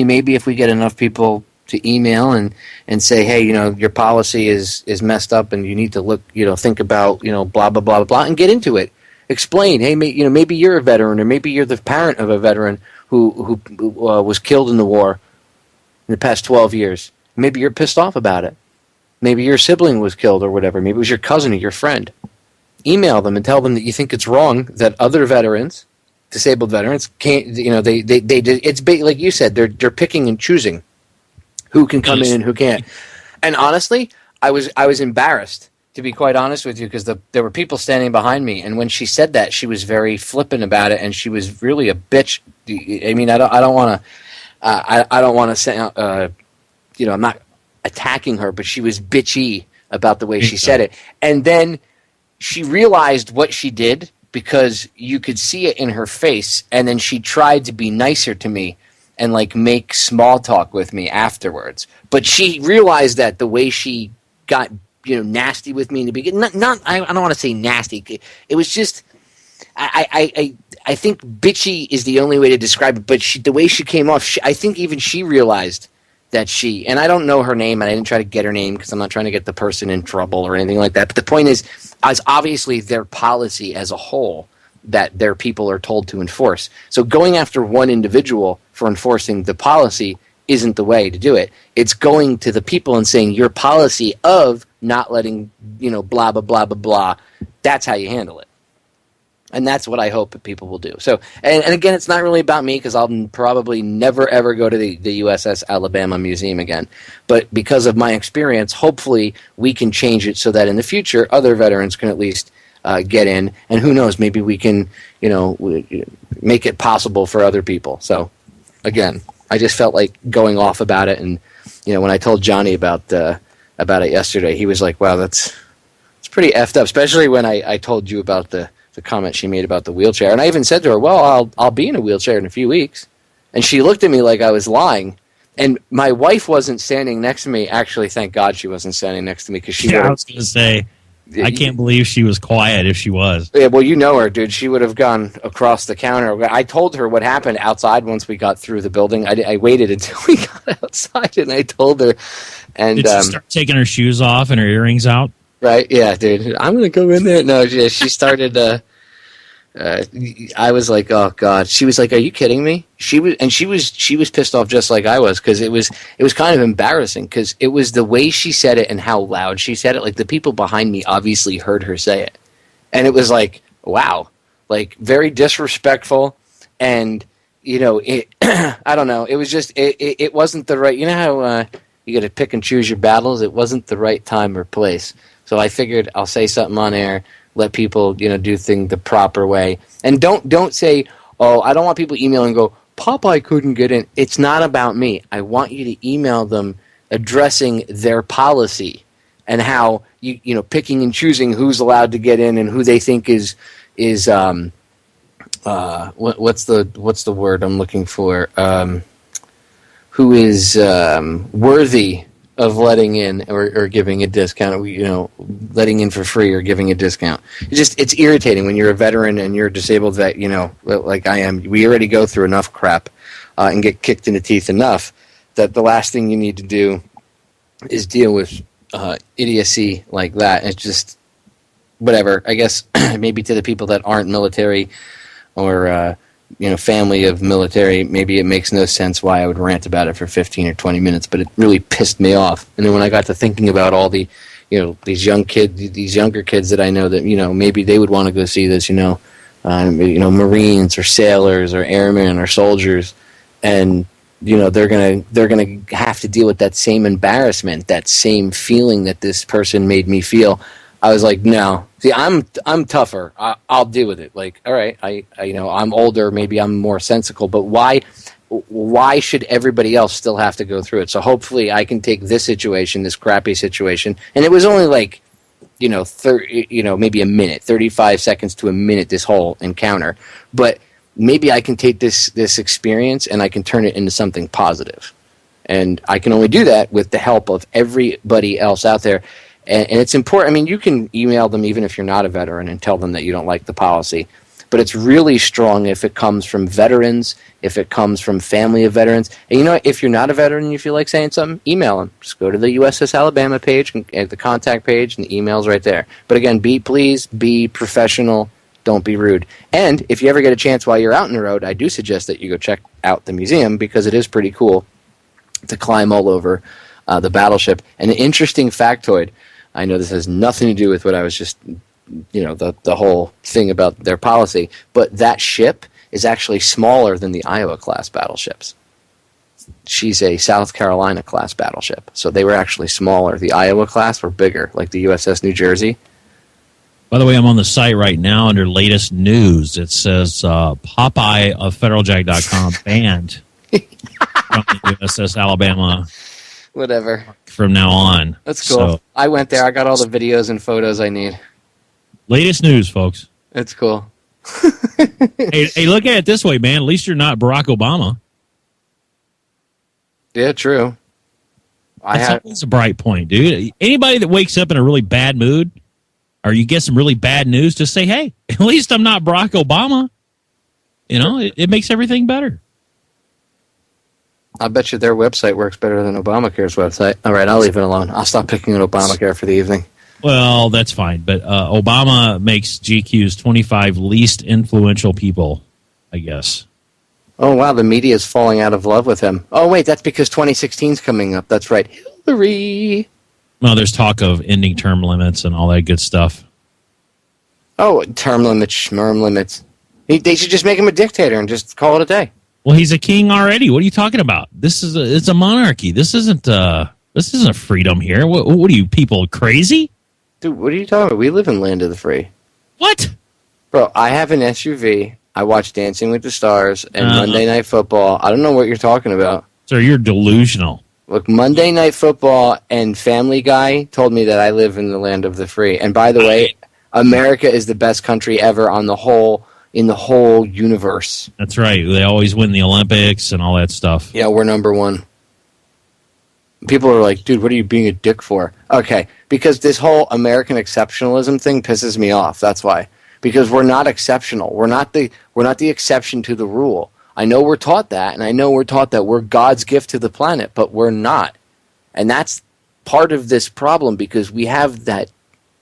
maybe if we get enough people to email and say, hey, your policy is messed up and you need to look, think about, blah, blah, blah, blah, blah, and get into it. Explain, hey, maybe you're a veteran, or maybe you're the parent of a veteran who was killed in the war in the past 12 years. Maybe you're pissed off about it. Maybe your sibling was killed or whatever. Maybe it was your cousin or your friend. Email them and tell them that you think it's wrong that other veterans, disabled veterans, can't. It's like you said, they're picking and choosing who can come in and who can't. And honestly, I was embarrassed, to be quite honest with you, because there were people standing behind me, and when she said that, she was very flippant about it, and she was really a bitch. I mean, I don't want to say, I'm not attacking her, but she was bitchy about the way she said it. And then she realized what she did, because you could see it in her face, and then she tried to be nicer to me and make small talk with me afterwards. But she realized that the way she got nasty with me in the beginning, I don't want to say nasty. It was just I think bitchy is the only way to describe it. But the way she came off, I think even she realized that and I don't know her name, and I didn't try to get her name because I'm not trying to get the person in trouble or anything like that. But the point is obviously their policy as a whole that their people are told to enforce. So going after one individual for enforcing the policy isn't the way to do it. It's going to the people and saying your policy of not letting, blah, blah, blah, blah, blah, that's how you handle it. And that's what I hope that people will do. So, and again, it's not really about me, because I'll probably never, ever go to the USS Alabama Museum again. But because of my experience, hopefully we can change it so that in the future, other veterans can at least get in. And who knows, maybe we can, make it possible for other people. So, again, I just felt like going off about it. And, when I told Johnny about it yesterday, he was like, wow, it's pretty effed up, especially when I told you about the comment she made about the wheelchair. And I even said to her, well, I'll be in a wheelchair in a few weeks. And she looked at me like I was lying. And my wife wasn't standing next to me. Actually, thank God she wasn't standing next to me, because I was going to say, I can't believe she was quiet if she was. Yeah, well, you know her, dude. She would have gone across the counter. I told her what happened outside once we got through the building. I waited until we got outside, and I told her. And did she start taking her shoes off and her earrings out? Right, yeah, dude. I'm gonna go in there. No, she started. I was like, oh god. She was like, are you kidding me? She was pissed off just like I was, because it was kind of embarrassing, because it was the way she said it and how loud she said it. Like, the people behind me obviously heard her say it, and it was like, wow, like very disrespectful, and I don't know. It was just it wasn't the right. You know how you got to pick and choose your battles. It wasn't the right time or place. So I figured I'll say something on air, let people, do things the proper way. And don't say, oh, I don't want people emailing and go, Popeye couldn't get in. It's not about me. I want you to email them addressing their policy and how, picking and choosing who's allowed to get in and who they think is what's the word I'm looking for? Who is worthy of letting in or giving a discount, letting in for free or giving a discount. It's irritating when you're a veteran and you're a disabled vet, like I am. We already go through enough crap and get kicked in the teeth enough that the last thing you need to do is deal with idiocy like that. It's just, whatever. I guess maybe to the people that aren't military or family of military, maybe it makes no sense why I would rant about it for 15 or 20 minutes, but it really pissed me off. And then when I got to thinking about all the, these younger kids that I know that, maybe they would want to go see this, Marines or sailors or airmen or soldiers, and, they're gonna have to deal with that same embarrassment, that same feeling that this person made me feel. I was like, no. See, I'm tougher. I'll deal with it. Like, all right, I'm older. Maybe I'm more sensible. But why should everybody else still have to go through it? So hopefully, I can take this situation, this crappy situation, and it was only like, maybe a minute, 35 seconds to a minute. This whole encounter, but maybe I can take this experience and I can turn it into something positive. And I can only do that with the help of everybody else out there. And it's important. I mean, you can email them even if you're not a veteran and tell them that you don't like the policy. but it's really strong if it comes from veterans, if it comes from family of veterans. And you know, if you're not a veteran and you feel like saying something, email them. Just go to the USS Alabama page, and the contact page, and the email's right there. But again, please be professional. Don't be rude. And if you ever get a chance while you're out on the road, I do suggest that you go check out the museum, because it is pretty cool to climb all over the battleship. An interesting factoid, I know this has nothing to do with what I was just, the whole thing about their policy, but that ship is actually smaller than the Iowa-class battleships. She's a South Carolina-class battleship, so they were actually smaller. The Iowa-class were bigger, like the USS New Jersey. By the way, I'm on the site right now under latest news. It says Popeye of FederalJack.com banned from the USS Alabama. Whatever. From now on. That's cool. So, I went there. I got all the videos and photos I need. Latest news, folks. That's cool. hey, look at it this way, man. At least you're not Barack Obama. Yeah, true. That's always a bright point, dude. Anybody that wakes up in a really bad mood, or you get some really bad news, just say, hey, at least I'm not Barack Obama. You know, it makes everything better. I bet you their website works better than Obamacare's website. All right, I'll leave it alone. I'll stop picking on Obamacare for the evening. Well, that's fine. But Obama makes GQ's 25 least influential people, I guess. Oh, wow, the media is falling out of love with him. Oh, wait, that's because 2016's coming up. That's right. Hillary. Well, there's talk of ending term limits and all that good stuff. Oh, term limits, schmerm limits. They should just make him a dictator and just call it a day. Well, he's a king already. What are you talking about? It's a monarchy. This isn't freedom here. What are you people crazy? Dude, what are you talking about? We live in land of the free. What? Bro, I have an SUV. I watch Dancing with the Stars and Monday Night Football. I don't know what you're talking about. Sir, you're delusional. Look, Monday Night Football and Family Guy told me that I live in the land of the free. And by the way, America is the best country ever in the whole universe. That's right. They always win the Olympics and all that stuff. Yeah, we're number one. People are like, dude, what are you being a dick for? Okay, because this whole American exceptionalism thing pisses me off. That's why. Because we're not exceptional. We're not the exception to the rule. I know we're taught that, and I know we're taught that we're God's gift to the planet, but we're not. And that's part of this problem, because we have that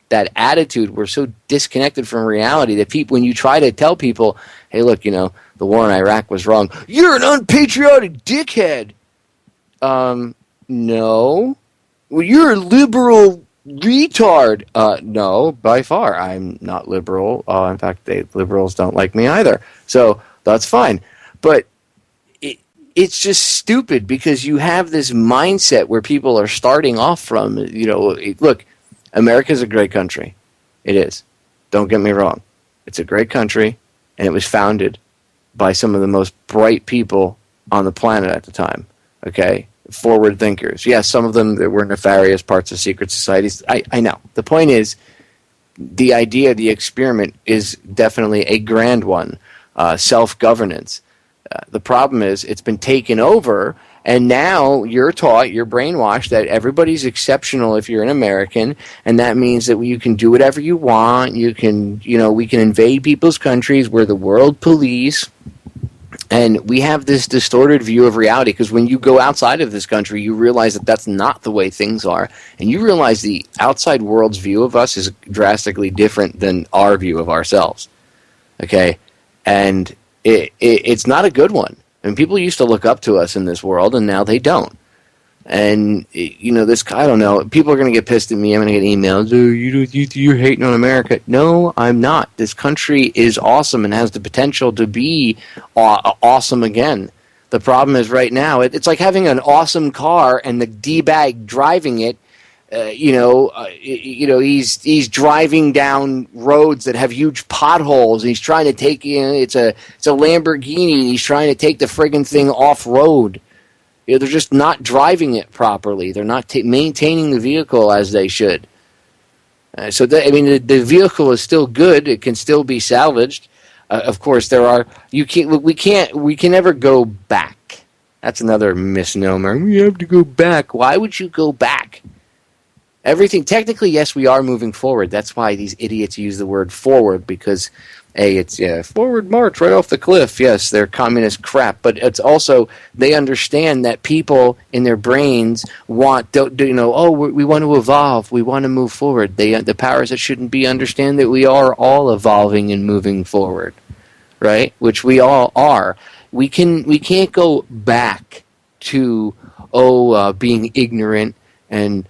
attitude. We're so disconnected from reality that people, when you try to tell people, hey, look, the war in Iraq was wrong, you're an unpatriotic dickhead. No. Well, you're a liberal retard. No, by far. I'm not liberal. In fact, liberals don't like me either. So that's fine. But it's just stupid, because you have this mindset where people are starting off from, look, America's a great country. It is. Don't get me wrong. It's a great country, and it was founded by some of the most bright people on the planet at the time. Okay? Forward thinkers. Yes, some of them that were nefarious parts of secret societies. I know. The point is, the idea, the experiment is definitely a grand one. Self-governance. The problem is it's been taken over, and now you're taught, you're brainwashed that everybody's exceptional if you're an American, and that means that you can do whatever you want. You can, we can invade people's countries. We're the world police. And we have this distorted view of reality, because when you go outside of this country, you realize that that's not the way things are. And you realize the outside world's view of us is drastically different than our view of ourselves. Okay? And it's not a good one. I mean, people used to look up to us in this world, and now they don't. And, I don't know. People are going to get pissed at me. I'm going to get emails. Oh, you're hating on America. No, I'm not. This country is awesome and has the potential to be awesome again. The problem is right now, it's like having an awesome car and the D-bag driving it. He's driving down roads that have huge potholes, and he's trying to take, it's a Lamborghini, and he's trying to take the friggin' thing off-road. They're just not driving it properly. They're not maintaining the vehicle as they should. The vehicle is still good. It can still be salvaged. Of course, we can never go back. That's another misnomer. We have to go back. Why would you go back? everything. Technically, yes, we are moving forward. That's why these idiots use the word forward, because it's forward march right off the cliff. Yes, they're communist crap, but it's also they understand that people in their brains we want to evolve, we want to move forward. The powers that shouldn't be understand that we are all evolving and moving forward, right? Which we all are. We can't go back to being ignorant and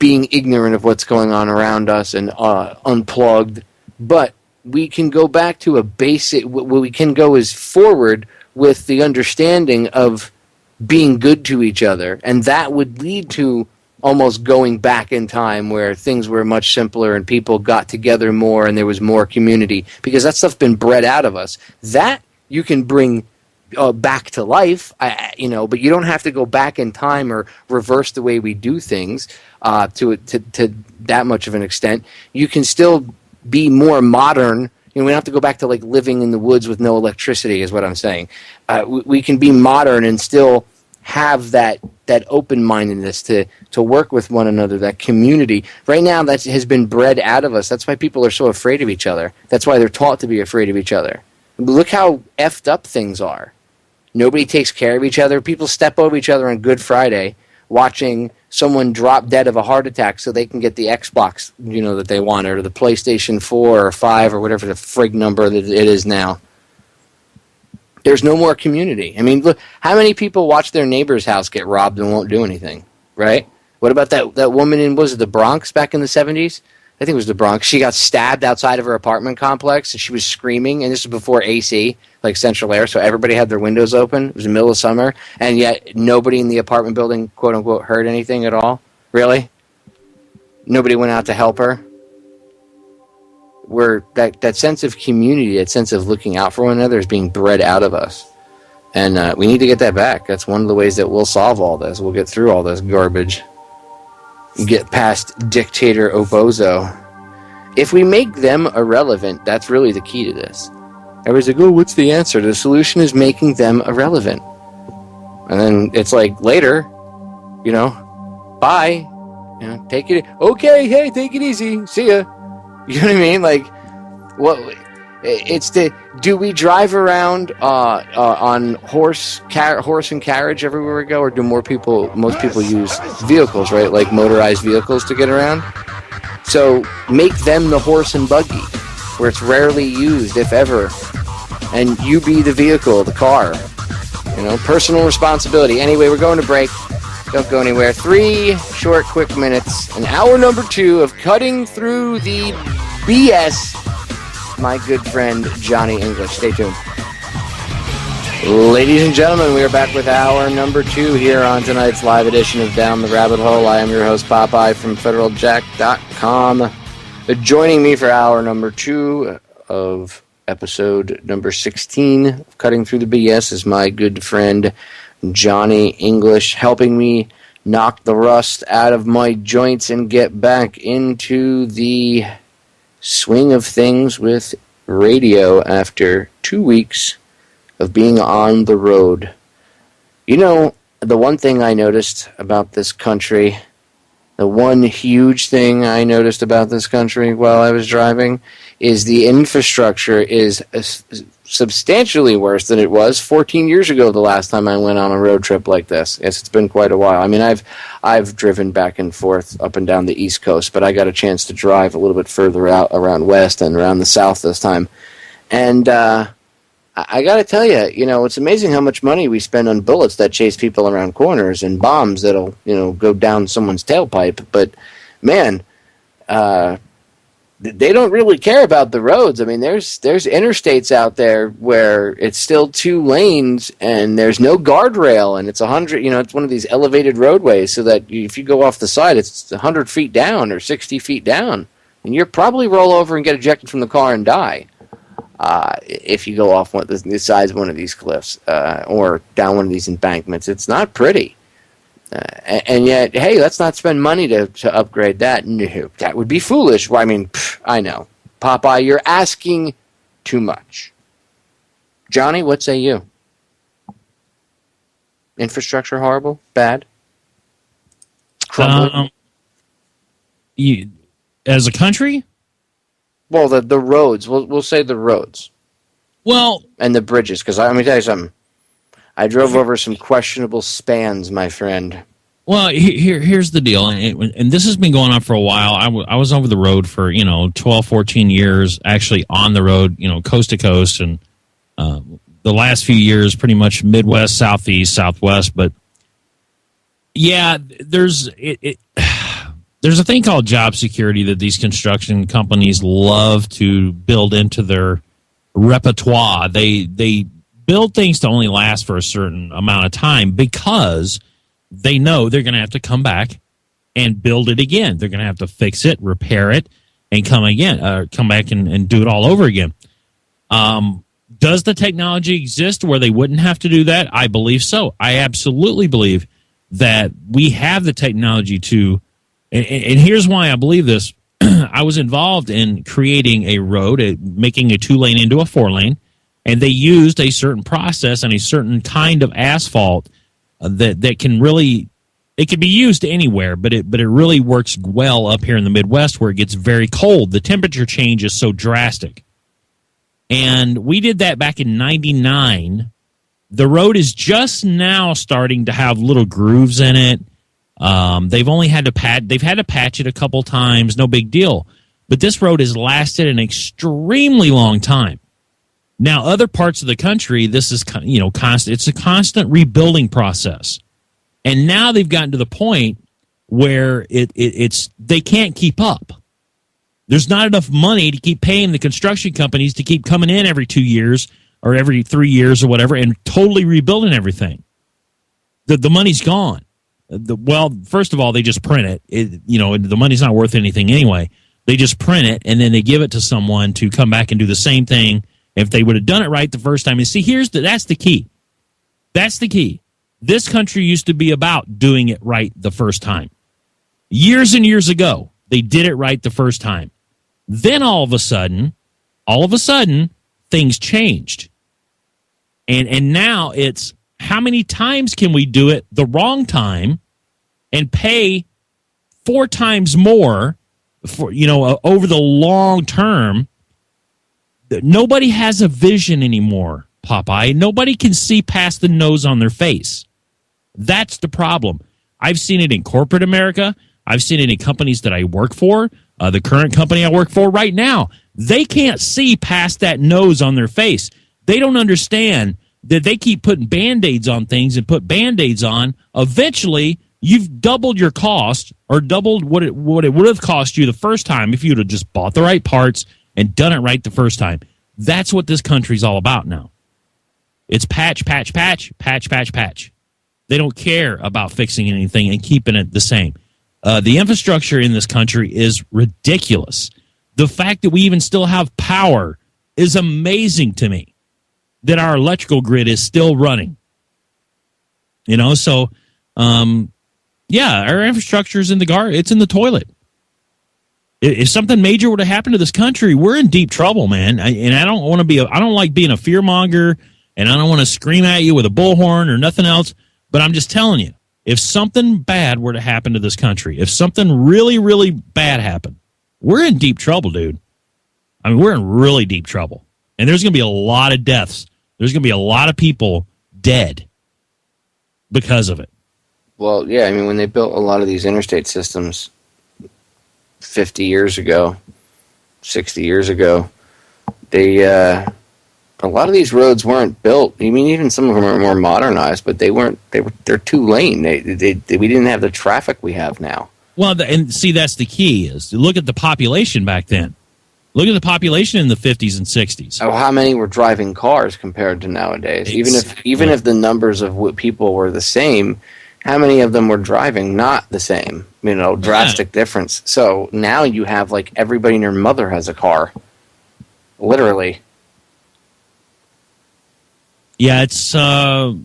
being ignorant of what's going on around us and unplugged, but we can go back to a basic. What we can go is forward with the understanding of being good to each other, and that would lead to almost going back in time where things were much simpler and people got together more and there was more community, because that stuff's been bred out of us. That you can bring back to life, but you don't have to go back in time or reverse the way we do things to that much of an extent. You can still be more modern. We don't have to go back to like living in the woods with no electricity, is what I'm saying. We can be modern and still have that open-mindedness to work with one another, that community. Right now, that has been bred out of us. That's why people are so afraid of each other. That's why they're taught to be afraid of each other. Look how effed up things are. Nobody takes care of each other. People step over each other on Good Friday, watching someone drop dead of a heart attack so they can get the Xbox, that they want, or the PlayStation 4 or 5 or whatever the frig number that it is now. There's no more community. I mean, look, how many people watch their neighbor's house get robbed and won't do anything, right? What about that woman in, was it the Bronx back in the 70s? I think it was the Bronx. She got stabbed outside of her apartment complex, and she was screaming, and this was before AC, like central air, so everybody had their windows open. It was the middle of summer, and yet nobody in the apartment building, quote-unquote, heard anything at all? Really? Nobody went out to help her? That sense of community, that sense of looking out for one another is being bred out of us. And we need to get that back. That's one of the ways that we'll solve all this. We'll get through all this garbage. Get past dictator Obozo. If we make them irrelevant, that's really the key to this. Everybody's like, what's the answer? The solution is making them irrelevant. And then it's like, later, bye. Take it. Okay, hey, take it easy. See ya. You know what I mean? Like, what? It's do we drive around on horse and carriage everywhere we go, or do most people use vehicles, right? Like motorized vehicles to get around. So make them the horse and buggy, where it's rarely used, if ever, and you be the vehicle, the car. Personal responsibility. Anyway, we're going to break. Don't go anywhere. 3 short, quick minutes. And hour number 2 of Cutting Through the BS. My good friend, Johnny English. Stay tuned. Ladies and gentlemen, we are back with hour number 2 here on tonight's live edition of Down the Rabbit Hole. I am your host, Popeye from FederalJack.com. Joining me for hour number 2 of episode number 16 of Cutting Through the BS is my good friend, Johnny English, helping me knock the rust out of my joints and get back into the swing of things with radio after 2 weeks of being on the road. The one thing I noticed about this country, the one huge thing I noticed about this country while I was driving, is the infrastructure is substantially worse than it was 14 years ago, the last time I went on a road trip like this. Yes, it's been quite a while. I mean, I've driven back and forth up and down the East Coast, but I got a chance to drive a little bit further out around West and around the South this time. And I got to tell you, it's amazing how much money we spend on bullets that chase people around corners and bombs that'll, go down someone's tailpipe. But, man, they don't really care about the roads. I mean, there's interstates out there where it's still 2 lanes and there's no guardrail, and it's 100. It's one of these elevated roadways, so that if you go off the side, it's 100 feet down or 60 feet down, and you'll probably roll over and get ejected from the car and die if you go off the sides of one of these cliffs or down one of these embankments. It's not pretty. And yet, hey, let's not spend money to upgrade that. No, that would be foolish. Well, I mean, I know. Popeye, you're asking too much. Johnny, what say you? Infrastructure horrible? Bad? Crumbling? as a country? Well, the roads. We'll say the roads. Well, and the bridges, because let me tell you something. I drove over some questionable spans, my friend. Well, here's the deal, and this has been going on for a while. I was over the road for 12, 14 years, actually on the road, coast to coast, and the last few years, pretty much Midwest, Southeast, Southwest. But yeah, there's a thing called job security that these construction companies love to build into their repertoire. They build things to only last for a certain amount of time because they know they're going to have to come back and build it again. They're going to have to fix it, repair it, and come back and do it all over again. Does the technology exist where they wouldn't have to do that? I believe so. I absolutely believe that we have the technology to, and here's why I believe this. I was involved in creating a road, making a 2-lane into a 4-lane, and they used a certain process and a certain kind of asphalt that can really, it can be used anywhere, but it really works well up here in the Midwest where it gets very cold. The temperature change is so drastic. And we did that back in 99. The road is just now starting to have little grooves in it. They've had to patch it a couple times, no big deal. But this road has lasted an extremely long time. Now, other parts of the country, this is constant. It's a constant rebuilding process, and now they've gotten to the point where it's they can't keep up. There's not enough money to keep paying the construction companies to keep coming in every 2 years or every 3 years or whatever and totally rebuilding everything. The money's gone. First of all, they just print it. The money's not worth anything anyway. They just print it, and then they give it to someone to come back and do the same thing. If they would have done it right the first time. And see, that's the key. That's the key. This country used to be about doing it right the first time. Years and years ago, they did it right the first time. Then all of a sudden, things changed. And now it's how many times can we do it the wrong time and pay 4 times more for over the long term? Nobody has a vision anymore, Popeye. Nobody can see past the nose on their face. That's the problem. I've seen it in corporate America. I've seen it in companies that I work for. The current company I work for right now, they can't see past that nose on their face. They don't understand that they keep putting Band-Aids on things and put Band-Aids on. Eventually, you've doubled your cost or doubled what it would have cost you the first time if you would have just bought the right parts and done it right the first time. That's what this country's all about now. It's patch, patch, patch, patch, patch, patch. They don't care about fixing anything and keeping it the same. The infrastructure in this country is ridiculous. The fact that we even still have power is amazing to me, that our electrical grid is still running. So, our infrastructure is in it's in the toilet. If something major were to happen to this country, we're in deep trouble, man. I don't like being a fearmonger, and I don't want to scream at you with a bullhorn or nothing else. But I'm just telling you, if something bad were to happen to this country, if something really, really bad happened, we're in deep trouble, dude. I mean, we're in really deep trouble. And there's going to be a lot of deaths. There's going to be a lot of people dead because of it. Well, yeah, I mean, when they built a lot of these interstate systems 50 years ago, 60 years ago, a lot of these roads weren't built. I mean, even some of them are more modernized, but they're 2-lane. We didn't have the traffic we have now. Well, and see, that's the key is to look at the population back then. Look at the population in the 50s and 60s. Oh, how many were driving cars compared to nowadays? Even if the numbers of people were the same, how many of them were driving not the same? Drastic difference. So now you have like everybody and their mother has a car. Literally. Yeah, it's the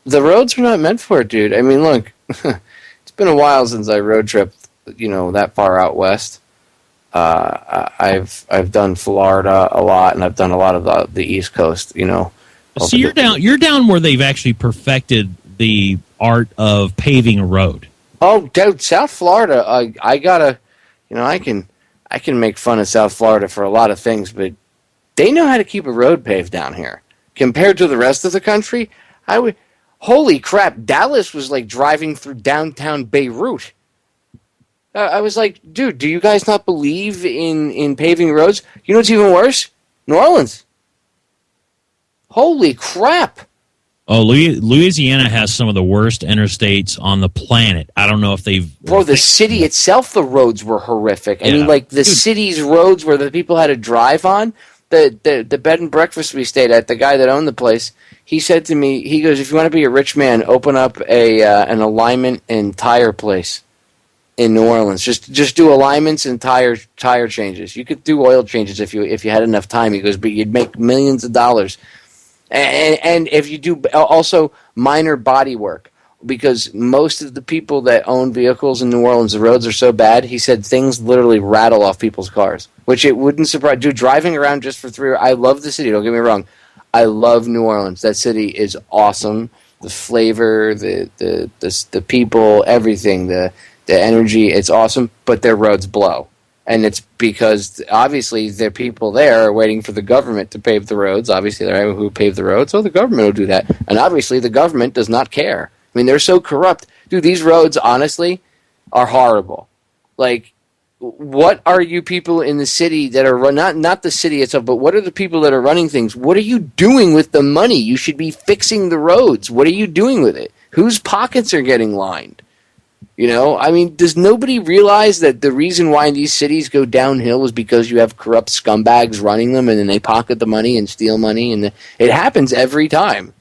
roads were not meant for it, dude. I mean, look, it's been a while since I road tripped, that far out west. I've done Florida a lot, and I've done a lot of the East Coast. So you're down where they've actually perfected the art of paving a road. Oh, dude, South Florida. I gotta I can make fun of South Florida for a lot of things, but they know how to keep a road paved down here. Compared to the rest of the country, holy crap, Dallas was like driving through downtown Beirut. I was like, dude, do you guys not believe in paving roads? You know what's even worse? New Orleans. Holy crap. Oh, Louisiana has some of the worst interstates on the planet. I don't know if they've... Bro, the city itself, the roads were horrific. I mean, like, the city's roads where the people had to drive on, the bed and breakfast we stayed at, the guy that owned the place, he said to me, he goes, if you want to be a rich man, open up an alignment and tire place in New Orleans. Just do alignments and tire changes. You could do oil changes if you had enough time. He goes, but you'd make millions of dollars. And if you do also minor body work, because most of the people that own vehicles in New Orleans, the roads are so bad, he said things literally rattle off people's cars, which it wouldn't surprise. Dude, driving around just for 3 hours, I love the city, don't get me wrong. I love New Orleans. That city is awesome. The flavor, the people, everything, the energy, it's awesome, but their roads blow. And it's because, obviously, the people there are waiting for the government to pave the roads. Obviously, they're who pave the roads, so the government will do that. And obviously, the government does not care. I mean, they're so corrupt. Dude, these roads, honestly, are horrible. Like, what are you people in the city that are not the city itself, but what are the people that are running things? What are you doing with the money? You should be fixing the roads. What are you doing with it? Whose pockets are getting lined? I mean, does nobody realize that the reason why these cities go downhill is because you have corrupt scumbags running them, and then they pocket the money and steal money, and it happens every time.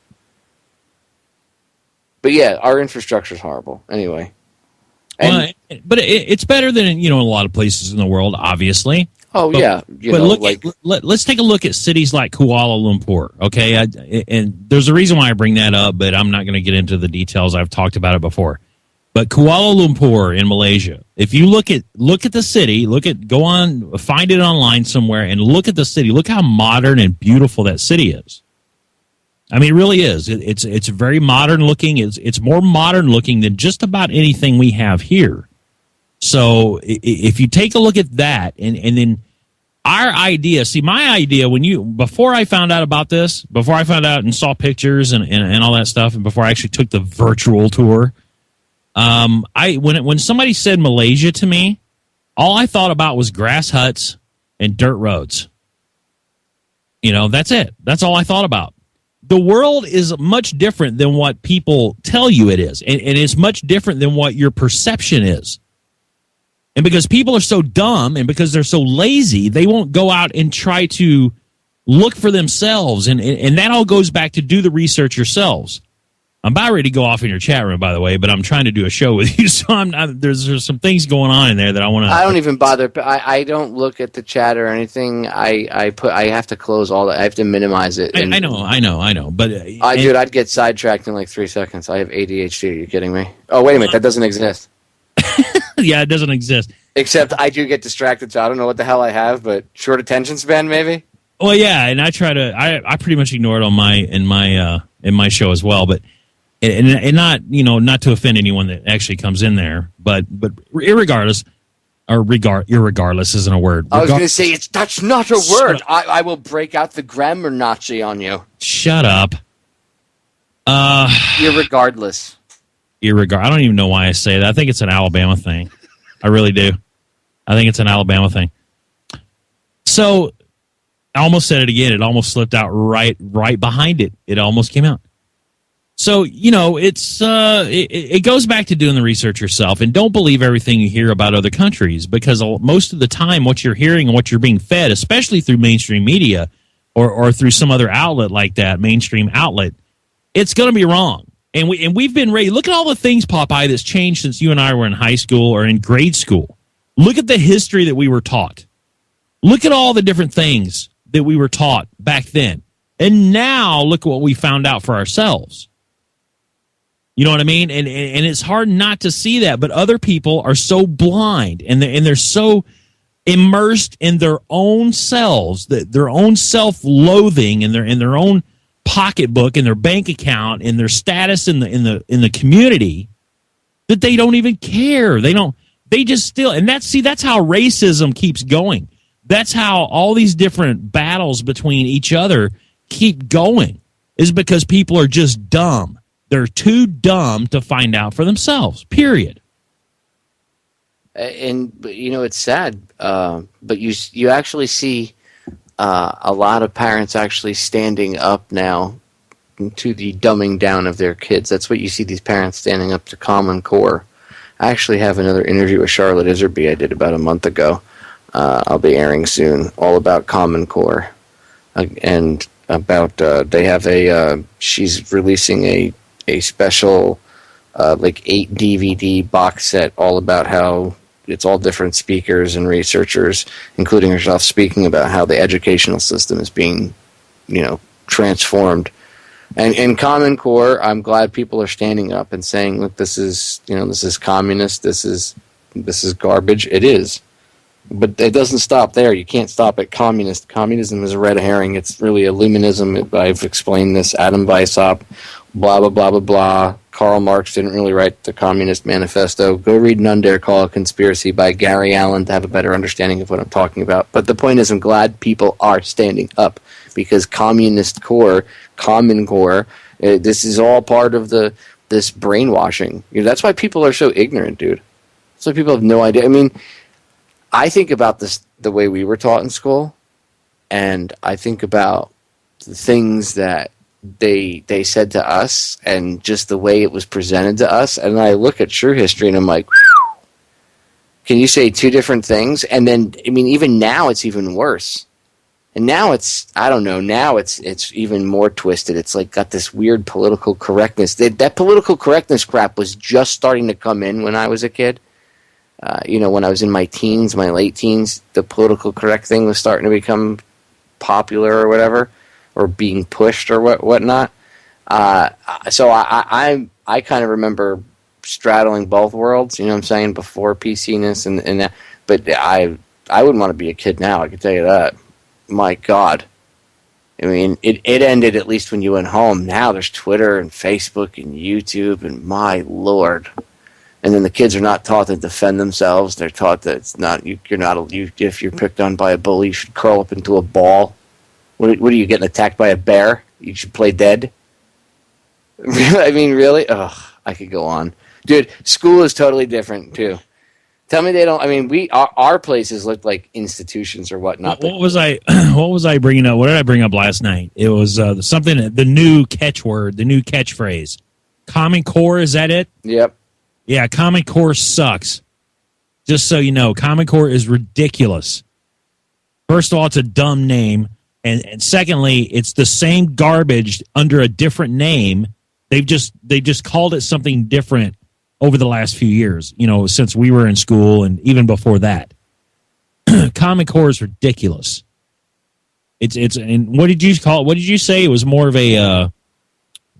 But yeah, our infrastructure is horrible. Anyway, but it's better than a lot of places in the world, obviously. Oh yeah, let's take a look at cities like Kuala Lumpur. Okay, and there's a reason why I bring that up, but I'm not going to get into the details. I've talked about it before. But Kuala Lumpur in Malaysia, if you look at the city, find it online somewhere and look at the city. Look how modern and beautiful that city is. I mean, it really is. It's very modern looking. It's more modern looking than just about anything we have here. So if you take a look at that and then our idea, my idea before I found out about this, before I found out and saw pictures and all that stuff, and before I actually took the virtual tour, when somebody said Malaysia to me, all I thought about was grass huts and dirt roads. That's it. That's all I thought about. The world is much different than what people tell you it is, and it's much different than what your perception is. And because people are so dumb and because they're so lazy, they won't go out and try to look for themselves, and that all goes back to do the research yourselves. I'm about ready to go off in your chat room, by the way, but I'm trying to do a show with you, so there's some things going on in there that I want to... I don't even bother. I don't look at the chat or anything. I have to close all that. I have to minimize it. I know. But dude, I'd get sidetracked in like 3 seconds. I have ADHD. Are you kidding me? Oh, wait a minute. That doesn't exist. Yeah, it doesn't exist. Except I do get distracted, so I don't know what the hell I have, but short attention span, maybe? Well, yeah, and I try to... I pretty much ignore it in my show as well, but... And not to offend anyone that actually comes in there, but irregardless isn't a word. I was going to say that's not a word. I will break out the grammar Nazi on you. Shut up. Irregardless. I don't even know why I say that. I think it's an Alabama thing. I really do. I think it's an Alabama thing. So I almost said it again. It almost slipped out right behind it. It almost came out. So, it goes back to doing the research yourself, and don't believe everything you hear about other countries, because most of the time what you're hearing and what you're being fed, especially through mainstream media or through some other outlet like that, mainstream outlet, it's going to be wrong. And we've been ready. Look at all the things, Popeye, that's changed since you and I were in high school or in grade school. Look at the history that we were taught. Look at all the different things that we were taught back then. And now look at what we found out for ourselves. You know what I mean? And it's hard not to see that, but other people are so blind and they're so immersed in their own selves, their own self-loathing and their own pocketbook and their bank account and their status in the community, that they don't even care. They They just still, and that's how racism keeps going. That's how all these different battles between each other keep going, is because people are just dumb. They're too dumb to find out for themselves, period. And it's sad, but you actually see a lot of parents actually standing up now to the dumbing down of their kids. That's what you see, these parents standing up to Common Core. I actually have another interview with Charlotte Iserby I did about a month ago. I'll be airing soon, all about Common Core, and about they have she's releasing a special 8 DVD box set all about how it's all different speakers and researchers, including herself, speaking about how the educational system is being, transformed. And in Common Core, I'm glad people are standing up and saying, look, this is communist, this is garbage. It is. But it doesn't stop there. You can't stop at communist. Communism is a red herring. It's really Illuminism. I've explained this. Adam Weishaupt, blah, blah, blah, blah, blah. Karl Marx didn't really write the Communist Manifesto. Go read None Dare Call a Conspiracy by Gary Allen to have a better understanding of what I'm talking about. But the point is, I'm glad people are standing up, because Communist Core, Common Core, this is all part of this brainwashing. That's why people are so ignorant, dude. That's why people have no idea. I mean, I think about this the way we were taught in school, and I think about the things that they said to us and just the way it was presented to us, and I look at true history and I'm like, can you say two different things? And then, I mean, even now it's even worse. And now it's, I don't know, now it's even more twisted. It's like got this weird political correctness. That political correctness crap was just starting to come in when I was a kid. When I was in my teens, my late teens, the political correct thing was starting to become popular or whatever, or being pushed or whatnot. So I kind of remember straddling both worlds, what I'm saying, before PC-ness and that. But I wouldn't want to be a kid now, I can tell you that. My God. I mean, it ended at least when you went home. Now there's Twitter and Facebook and YouTube, and my Lord. And then the kids are not taught to defend themselves. They're taught that it's not if you're picked on by a bully, you should curl up into a ball. What are you, getting attacked by a bear? You should play dead. I mean, really? Ugh, I could go on, dude. School is totally different too. Tell me they don't. I mean, our places look like institutions or whatnot. What was I bringing up? What did I bring up last night? It was something. The new catchword, the new catchphrase. Common Core, is that it? Yep. Yeah, Common Core sucks. Just so you know, Common Core is ridiculous. First of all, it's a dumb name. And secondly, it's the same garbage under a different name. They just called it something different over the last few years, since we were in school and even before that. Common Core is ridiculous. It's and what did you call it? What did you say? It was more of a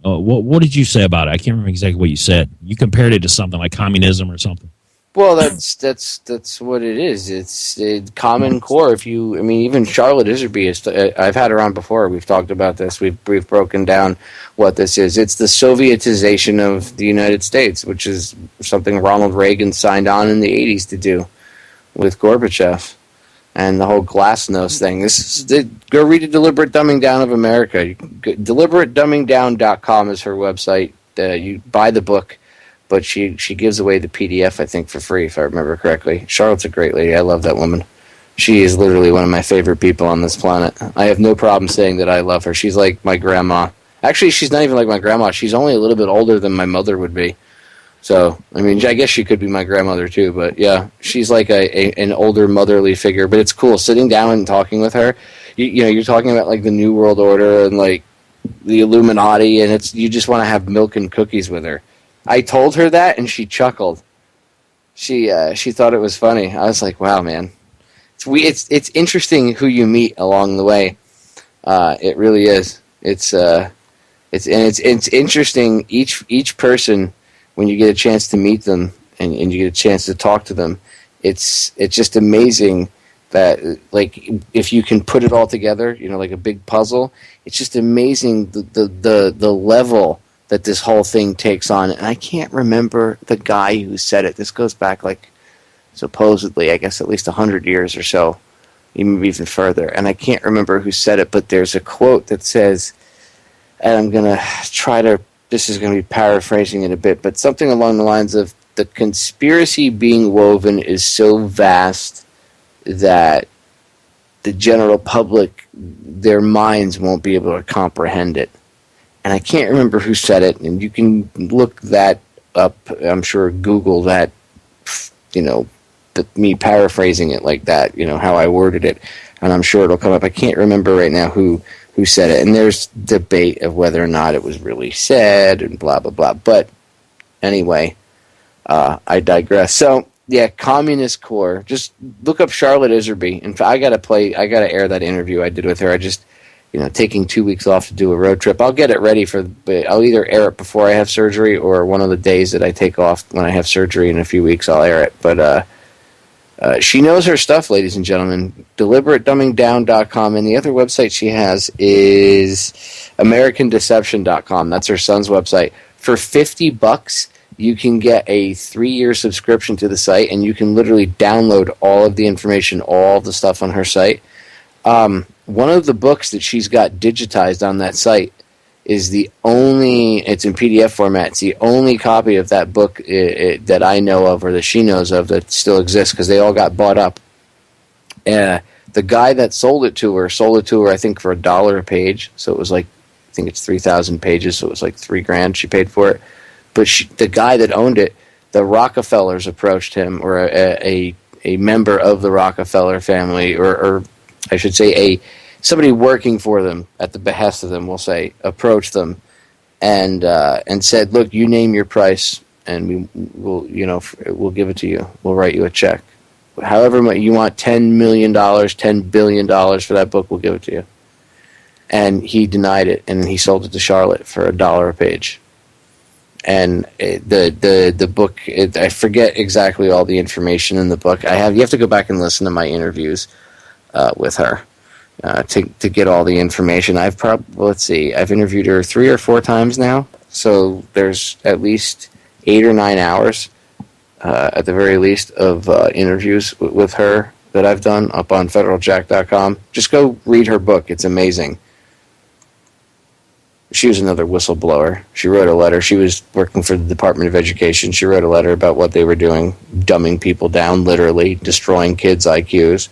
what did you say about it? I can't remember exactly what you said. You compared it to something like communism or something. Well, that's what it is. It's Common Core. Even Charlotte Iserby, I've had her on before. We've talked about this. We've broken down what this is. It's the Sovietization of the United States, which is something Ronald Reagan signed on in the 80s to do with Gorbachev and the whole glasnost thing. Go read a Deliberate Dumbing Down of America. DeliberateDumbingDown.com is her website. You buy the book. But she gives away the PDF, I think, for free, if I remember correctly. Charlotte's a great lady. I love that woman. She is literally one of my favorite people on this planet. I have no problem saying that I love her. She's like my grandma. Actually, she's not even like my grandma. She's only a little bit older than my mother would be. So, I guess she could be my grandmother too. But yeah, she's like an older motherly figure. But it's cool sitting down and talking with her. You're talking about like the New World Order and like the Illuminati, and you just want to have milk and cookies with her. I told her that, and she chuckled. She thought it was funny. I was like, "Wow, man, it's interesting who you meet along the way. It really is. It's interesting each person when you get a chance to meet them and you get a chance to talk to them. It's just amazing that like if you can put it all together, like a big puzzle. It's just amazing the level that this whole thing takes on. And I can't remember the guy who said it. This goes back like supposedly, I guess at least 100 years or so, even further. And I can't remember who said it, but there's a quote that says, and I'm going to try to, this is going to be paraphrasing it a bit, but something along the lines of, the conspiracy being woven is so vast that the general public, their minds won't be able to comprehend it. And I can't remember who said it, and you can look that up, I'm sure, Google that, me paraphrasing it like that, how I worded it, and I'm sure it'll come up. I can't remember right now who said it, and there's debate of whether or not it was really said, and blah, blah, blah. But anyway, I digress. So, yeah, Communist Core. Just look up Charlotte Iserby. In fact, I got to air that interview I did with her. I just, taking 2 weeks off to do a road trip. I'll get it ready I'll either air it before I have surgery, or one of the days that I take off when I have surgery in a few weeks, I'll air it. But she knows her stuff, ladies and gentlemen. DeliberateDumbingDown.com, and the other website she has is AmericanDeception.com. That's her son's website. For $50, you can get a 3-year subscription to the site, and you can literally download all of the information, all the stuff on her site. One of the books that she's got digitized on that site is it's in PDF format. It's the only copy of that book that I know of, or that she knows of, that still exists, because they all got bought up. The guy that sold it to her, I think, for $1 a page. So it was like, I think it's 3,000 pages, so it was like $3,000 she paid for it. But the guy that owned it, the Rockefellers approached him, or a member of the Rockefeller family, or I should say somebody working for them at the behest of them, we'll say, approached them and said, "Look, you name your price, and we'll give it to you. We'll write you a check. However much you want, $10 million, $10 billion for that book, we'll give it to you." And he denied it, and he sold it to Charlotte for $1 a page. And the book, I forget exactly all the information in the book. You have to go back and listen to my interviews with her to get all the information. I've interviewed her 3 or 4 times now, so there's at least 8 or 9 hours at the very least of interviews with her that I've done up on federaljack.com. Just go read her book. It's amazing. She was another whistleblower. She wrote a letter. She was working for the Department of Education. She wrote a letter about what they were doing, dumbing people down, literally, destroying kids' IQs.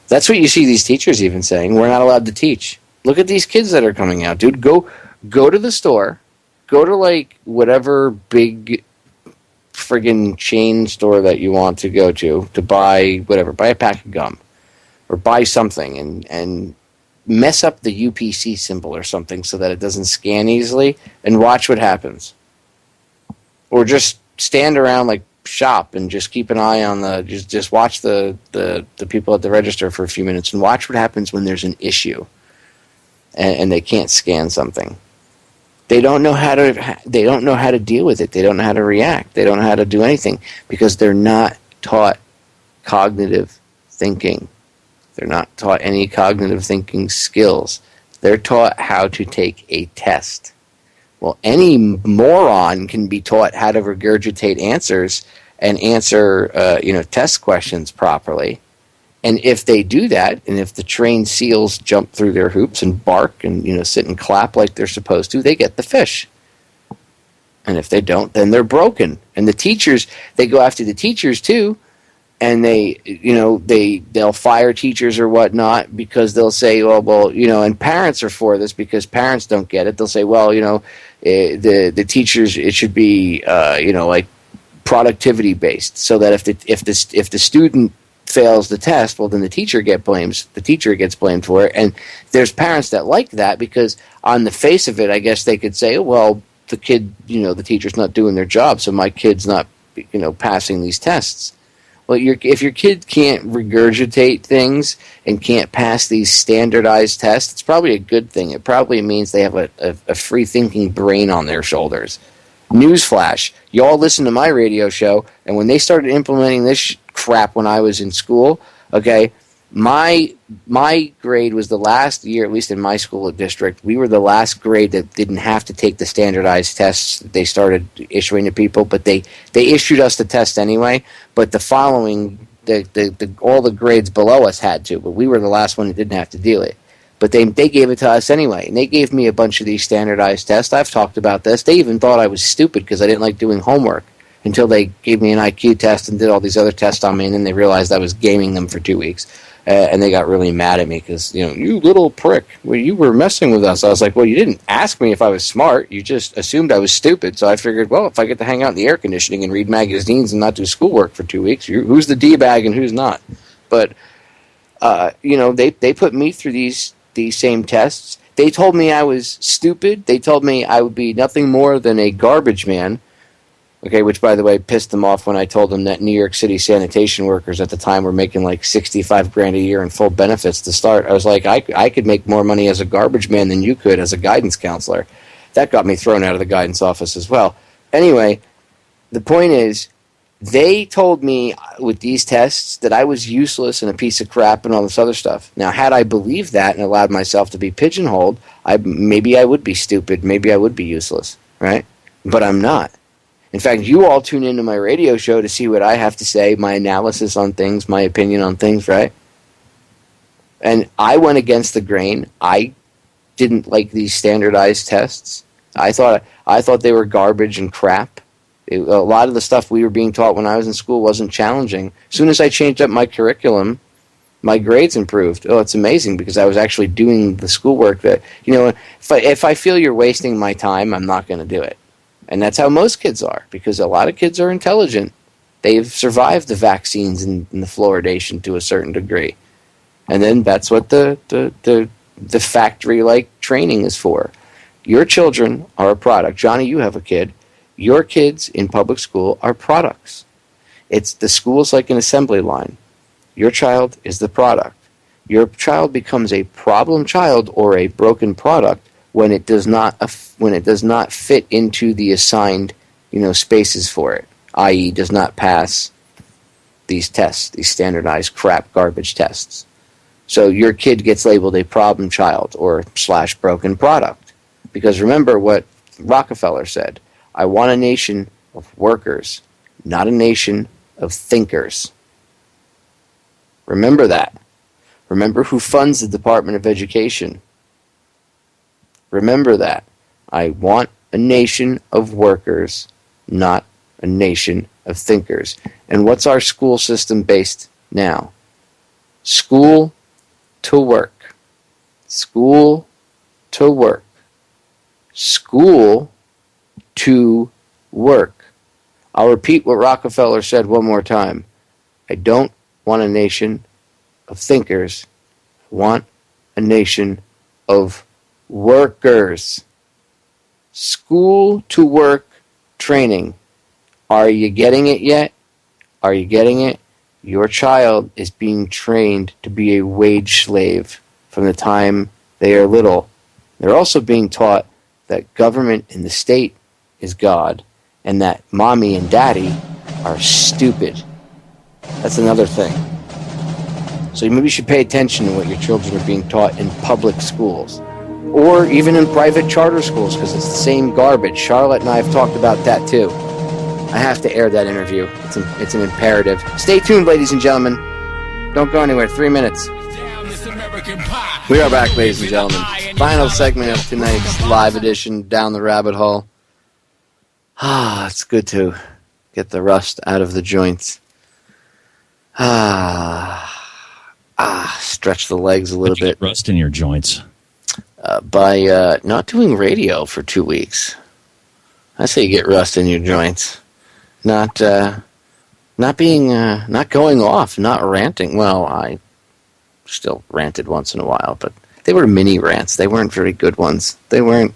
That's what you see these teachers even saying. We're not allowed to teach. Look at these kids that are coming out. Dude, go to the store. Go to, like, whatever big friggin' chain store that you want to go to buy whatever. Buy a pack of gum. Or buy something and mess up the UPC symbol or something so that it doesn't scan easily, and watch what happens. Or just stand around, like, shop and just keep an eye on just watch the people at the register for a few minutes and watch what happens when there's an issue and they can't scan something. They don't know how to deal with it. They don't know how to react. They don't know how to do anything because they're not taught cognitive thinking. They're not taught any cognitive thinking skills. They're taught how to take a test. Well, any moron can be taught how to regurgitate answers and answer, test questions properly. And if they do that, and if the trained seals jump through their hoops and bark and, sit and clap like they're supposed to, they get the fish. And if they don't, then they're broken. And the teachers, they go after the teachers too. And they'll fire teachers or whatnot because they'll say, and parents are for this because parents don't get it. They'll say, the teachers, it should be, like productivity based, so that if the student fails the test, well, then the teacher gets blamed for it. And there's parents that like that because on the face of it, I guess they could say, the kid, the teacher's not doing their job, so my kid's not, passing these tests. Well, if your kid can't regurgitate things and can't pass these standardized tests, it's probably a good thing. It probably means they have a free-thinking brain on their shoulders. Newsflash, you all listen to my radio show, and when they started implementing this crap when I was in school, okay, My grade was the last year, at least in my school district, we were the last grade that didn't have to take the standardized tests that they started issuing to people, but they issued us the test anyway. But the following, all the grades below us had to, but we were the last one that didn't have to do it. But they gave it to us anyway, and they gave me a bunch of these standardized tests. I've talked about this. They even thought I was stupid because I didn't like doing homework until they gave me an IQ test and did all these other tests on me, and then they realized I was gaming them for 2 weeks. And they got really mad at me because, you little prick, well, you were messing with us. I was like, well, you didn't ask me if I was smart. You just assumed I was stupid. So I figured, well, if I get to hang out in the air conditioning and read magazines and not do schoolwork for 2 weeks, who's the D-bag and who's not? But, they put me through these same tests. They told me I was stupid. They told me I would be nothing more than a garbage man. Okay, which, by the way, pissed them off when I told them that New York City sanitation workers at the time were making like $65,000 a year in full benefits to start. I was like, I could make more money as a garbage man than you could as a guidance counselor. That got me thrown out of the guidance office as well. Anyway, the point is, they told me with these tests that I was useless and a piece of crap and all this other stuff. Now, had I believed that and allowed myself to be pigeonholed, maybe I would be stupid, maybe I would be useless, right? But I'm not. In fact, you all tune into my radio show to see what I have to say, my analysis on things, my opinion on things, right? And I went against the grain. I didn't like these standardized tests. I thought they were garbage and crap. A lot of the stuff we were being taught when I was in school wasn't challenging. As soon as I changed up my curriculum, my grades improved. Oh, it's amazing because I was actually doing the schoolwork that, if I feel you're wasting my time, I'm not going to do it. And that's how most kids are, because a lot of kids are intelligent. They've survived the vaccines and the fluoridation to a certain degree. And then that's what the factory-like training is for. Your children are a product. Johnny, you have a kid. Your kids in public school are products. The school's like an assembly line. Your child is the product. Your child becomes a problem child or a broken product when it does not fit into the assigned, spaces for it, i.e. does not pass these tests, these standardized crap garbage tests. So your kid gets labeled a problem child or / broken product. Because remember what Rockefeller said, I want a nation of workers, not a nation of thinkers. Remember that. Remember who funds the Department of Education. Remember that. I want a nation of workers, not a nation of thinkers. And what's our school system based now? School to work. School to work. School to work. I'll repeat what Rockefeller said one more time. I don't want a nation of thinkers. I want a nation of workers. School to work training. Are you getting it yet? Are you getting it? Your child is being trained to be a wage slave from the time they are little. They're also being taught that government and the state is God and that mommy and daddy are stupid. That's another thing. So maybe you should pay attention to what your children are being taught in public schools. Or even in private charter schools, because it's the same garbage. Charlotte and I have talked about that too. I have to air that interview. It's an imperative. Stay tuned, ladies and gentlemen. Don't go anywhere. 3 minutes. We are back, ladies and gentlemen. Final segment of tonight's live edition, Down the Rabbit Hole. It's good to get the rust out of the joints. Stretch the legs a little bit. Rust in your joints. By not doing radio for 2 weeks. I say you get rust in your joints. Not going off, not ranting. Well, I still ranted once in a while, but they were mini rants. They weren't very good ones. They weren't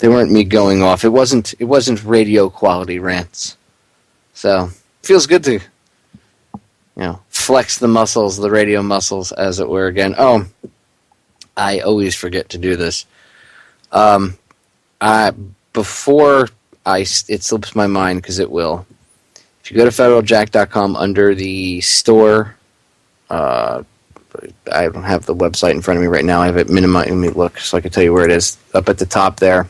me going off. It wasn't radio quality rants. So it feels good to flex the muscles, the radio muscles, as it were again. Oh, I always forget to do this. It slips my mind because it will. If you go to federaljack.com under the store I don't have the website in front of me right now. I have it minimized. Let me look so I can tell you where it is. Up at the top there.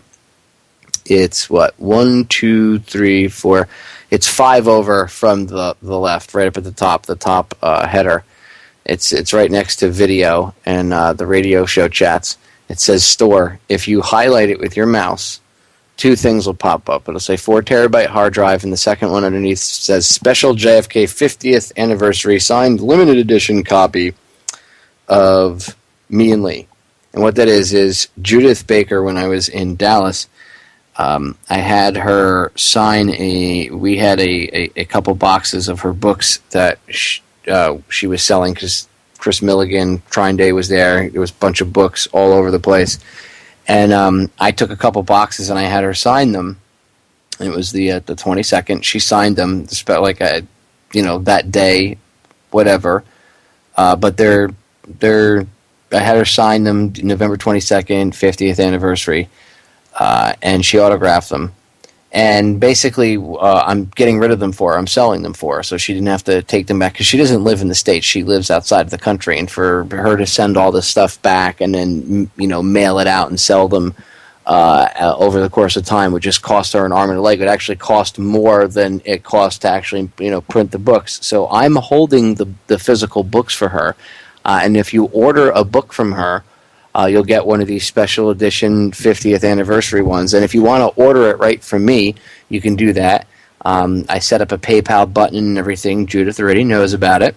It's what? 1, 2, 3, 4. It's 5 over from the left, right up at the top header. It's right next to video and the radio show chats. It says store. If you highlight it with your mouse, 2 things will pop up. It'll say 4 terabyte hard drive, and the second one underneath says special JFK 50th anniversary signed limited edition copy of Me and Lee. And what that is Judith Baker, when I was in Dallas, I had her sign we had a couple boxes of her books that she was selling because Chris Milligan, Trine Day was there. There was a bunch of books all over the place. And I took a couple boxes and I had her sign them. It was the 22nd. She signed them, like that day, whatever. But I had her sign them November 22nd, 50th anniversary, and she autographed them. And basically, I'm getting rid of them for her. I'm selling them for her, so she didn't have to take them back because she doesn't live in the States. She lives outside of the country, and for her to send all this stuff back and then mail it out and sell them over the course of time would just cost her an arm and a leg. It would actually cost more than it cost to actually print the books. So I'm holding the physical books for her, and if you order a book from her, you'll get one of these special edition 50th anniversary ones. And if you want to order it right from me, you can do that. I set up a PayPal button and everything. Judith already knows about it.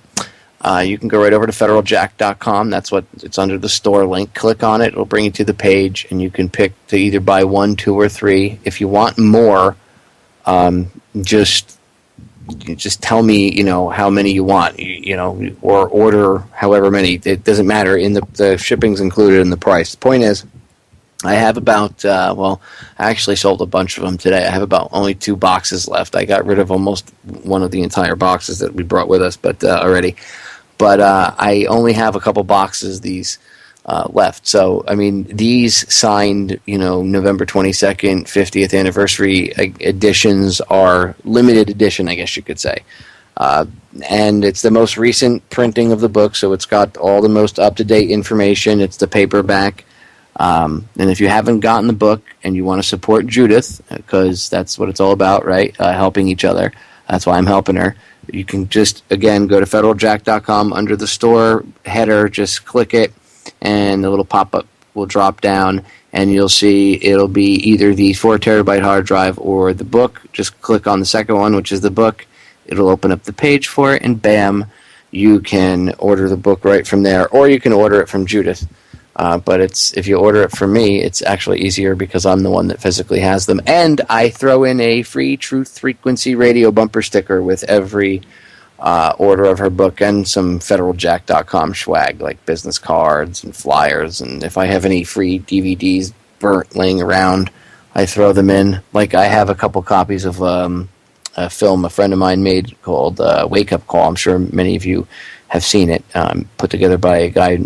You can go right over to federaljack.com. It's under the store link. Click on it. It'll bring you to the page, and you can pick to either buy 1, 2, or 3. If you want more, just tell me, how many you want, or order however many. It doesn't matter. The shipping's included in the price. The point is, I have about, I actually sold a bunch of them today. I have about only 2 boxes left. I got rid of almost one of the entire boxes that we brought with us, already. But I only have a couple boxes these left. So, these signed, November 22nd, 50th anniversary editions are limited edition, I guess you could say. And it's the most recent printing of the book, so it's got all the most up-to-date information. It's the paperback. And if you haven't gotten the book and you want to support Judith, because that's what it's all about, right? Helping each other. That's why I'm helping her. You can just, again, go to federaljack.com under the store header, just click it, and the little pop-up will drop down, and you'll see it'll be either the 4 terabyte hard drive or the book. Just click on the second one, which is the book. It'll open up the page for it, and bam, you can order the book right from there, or you can order it from Judith. But if you order it from me, it's actually easier because I'm the one that physically has them. And I throw in a free Truth Frequency Radio bumper sticker with every order of her book, and some federaljack.com swag like business cards and flyers. And if I have any free DVDs burnt laying around, I throw them in. Like I have a couple copies of a film a friend of mine made called Wake Up Call. I'm sure many of you have seen it, put together by a guy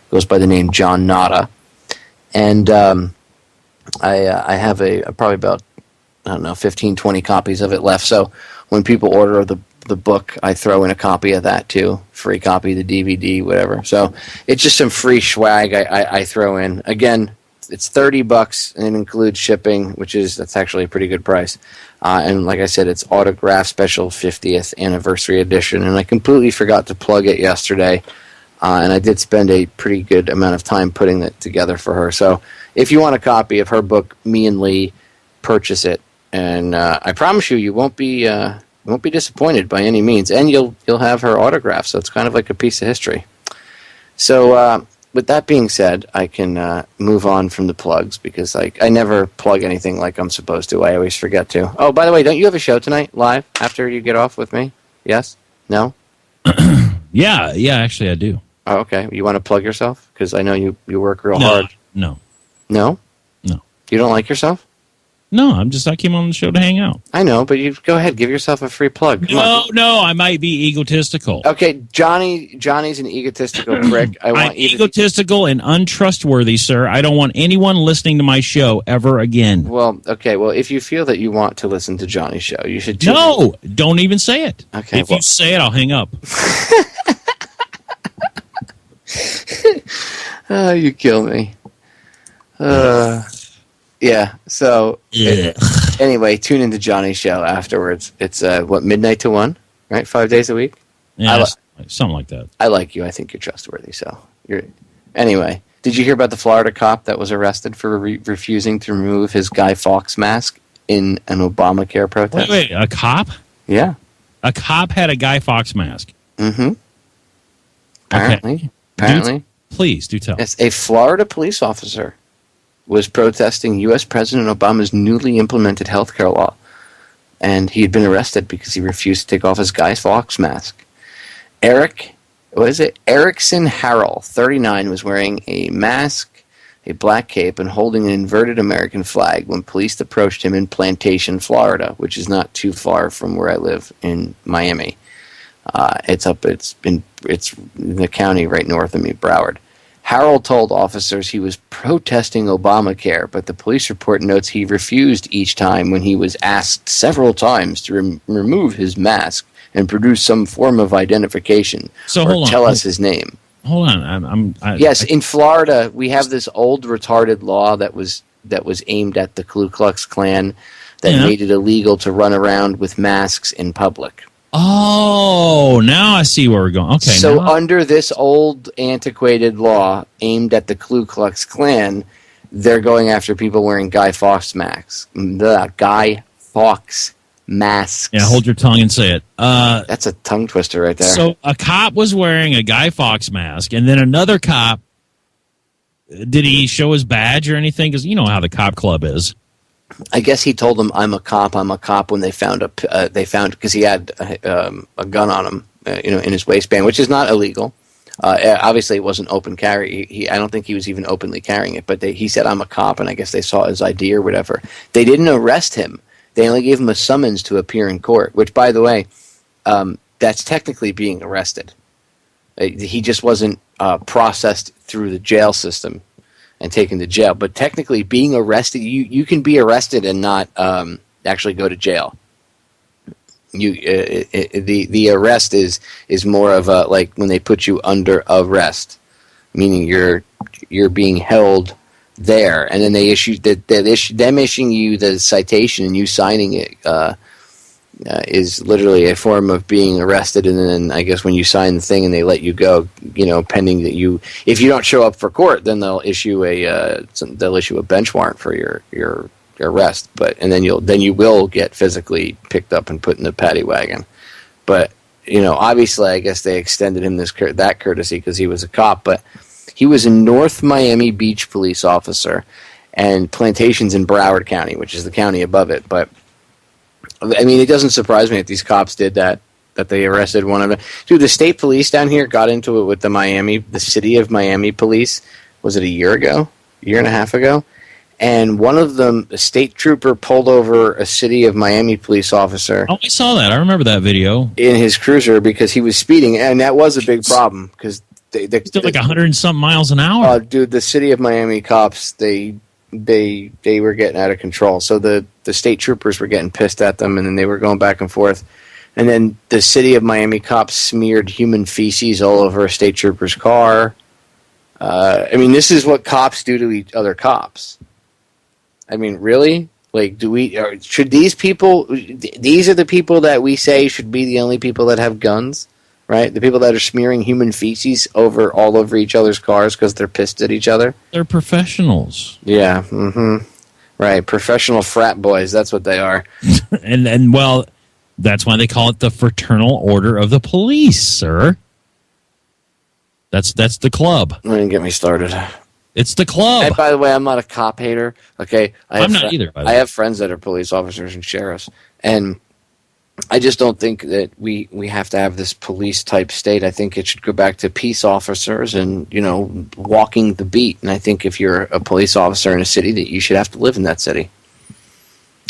goes by the name John Nada. And I have probably about, 15, 20 copies of it left. So when people order the book, I throw in a copy of that too. Free copy of the DVD, whatever. So it's just some free swag I throw in. Again, it's $30 and it includes shipping, that's actually a pretty good price. And like I said, it's autograph special 50th anniversary edition. And I completely forgot to plug it yesterday. And I did spend a pretty good amount of time putting it together for her. So if you want a copy of her book, Me and Lee, purchase it. And I promise you won't be disappointed by any means. And you'll have her autograph. So it's kind of like a piece of history. So with that being said, I can move on from the plugs because I never plug anything like I'm supposed to. I always forget to. Oh, by the way, don't you have a show tonight live after you get off with me? Yes? No? Yeah, actually I do. Oh, okay. You want to plug yourself? Because I know you work real hard. No. No? No. You don't like yourself? No, I came on the show to hang out. I know, but you go ahead, give yourself a free plug. No, I might be egotistical. Okay, Johnny's an egotistical prick. I'm egotistical and untrustworthy, sir. I don't want anyone listening to my show ever again. Well, okay, if you feel that you want to listen to Johnny's show, you should No, don't even say it. Okay. If you say it, I'll hang up. Oh, you kill me. Yeah. So anyway, tune into Johnny's show afterwards. It's midnight to 1, right? 5 days a week. Yeah, something like that. I like you. I think you're trustworthy. So anyway. Did you hear about the Florida cop that was arrested for refusing to remove his Guy Fawkes mask in an Obamacare protest? Wait, a cop? Yeah. A cop had a Guy Fawkes mask? Mm-hmm. Apparently. Please, do tell. Yes, a Florida police officer was protesting U.S. President Obama's newly implemented health care law, and he had been arrested because he refused to take off his Guy Fawkes mask. Erickson Harrell, 39, was wearing a mask, a black cape, and holding an inverted American flag when police approached him in Plantation, Florida, which is not too far from where I live in Miami. It's in the county right north of me, Broward. Harrell told officers he was protesting Obamacare, but the police report notes he refused each time when he was asked several times to remove his mask and produce some form of identification or tell us his name. Hold on. Yes, in Florida, we have this old retarded law that was aimed at the Ku Klux Klan that made it illegal to run around with masks in public. Oh, now I see where we're going. Okay. So under this old antiquated law aimed at the Ku Klux Klan, they're going after people wearing Guy Fawkes masks. The Guy Fawkes masks. Yeah, hold your tongue and say it. That's a tongue twister right there. So a cop was wearing a Guy Fawkes mask, and then another cop, did he show his badge or anything? Because you know how the cop club is. I guess he told them, I'm a cop, when they found because he had a gun on him, in his waistband, which is not illegal. Obviously, it wasn't open carry. I don't think he was even openly carrying it, but he said, I'm a cop, and I guess they saw his ID or whatever. They didn't arrest him. They only gave him a summons to appear in court, which, by the way, that's technically being arrested. He just wasn't processed through the jail system and taken to jail. But technically, being arrested, you can be arrested and not actually go to jail. The arrest is more of a, like when they put you under arrest, meaning you're being held there, and then they issue them issuing you the citation and you signing it is literally a form of being arrested. And then I guess when you sign the thing and they let you go, pending that if you don't show up for court, then they'll issue a bench warrant for your arrest. And then you will get physically picked up and put in the paddy wagon. But obviously, I guess they extended him that courtesy because he was a cop, but. He was a North Miami Beach police officer, and Plantation's in Broward County, which is the county above it. But, I mean, it doesn't surprise me that these cops did that they arrested one of them. Dude, the state police down here got into it with the city of Miami police, was it a year and a half ago? And one of them, a state trooper, pulled over a city of Miami police officer. Oh, I saw that. I remember that video. In his cruiser because he was speeding, and that was a big problem because still like 100-something miles an hour. Dude, the city of Miami cops, they were getting out of control. So the state troopers were getting pissed at them, and then they were going back and forth. And then the city of Miami cops smeared human feces all over a state trooper's car. I mean, this is what cops do to other cops. I mean, really? Like, should these people? These are the people that we say should be the only people that have guns. Right? The people that are smearing human feces all over each other's cars because they're pissed at each other. They're professionals. Yeah. Mm-hmm. Right. Professional frat boys. That's what they are. and well, that's why they call it the Fraternal Order of the Police, sir. That's the club. Don't even get me started. It's the club. And by the way, I'm not a cop hater. Okay. I'm not either, by the way. I have friends that are police officers and sheriffs. And I just don't think that we have to have this police type state. I think it should go back to peace officers and, walking the beat. And I think if you're a police officer in a city, that you should have to live in that city.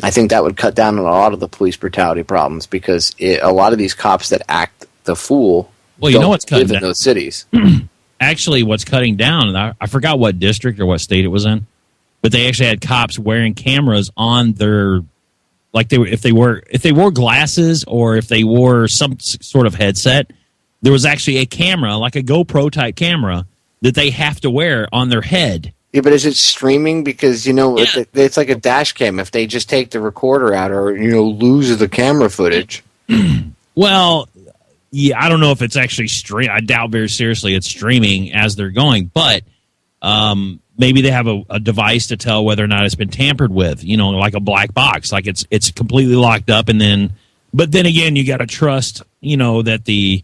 I think that would cut down on a lot of the police brutality problems because a lot of these cops that act the fool what's live in those cities. Actually, what's cutting down, and I forgot what district or what state it was in, but they actually had cops wearing cameras on their... Like if they wore glasses or if they wore some sort of headset, there was actually a camera, like a GoPro type camera, that they have to wear on their head. Yeah, but is it streaming? Because, it's like a dash cam. If they just take the recorder out or, lose the camera footage. Well, yeah, I don't know if it's actually I doubt very seriously it's streaming as they're going, but maybe they have a device to tell whether or not it's been tampered with, like a black box, like it's completely locked up. But then again, you got to trust, that the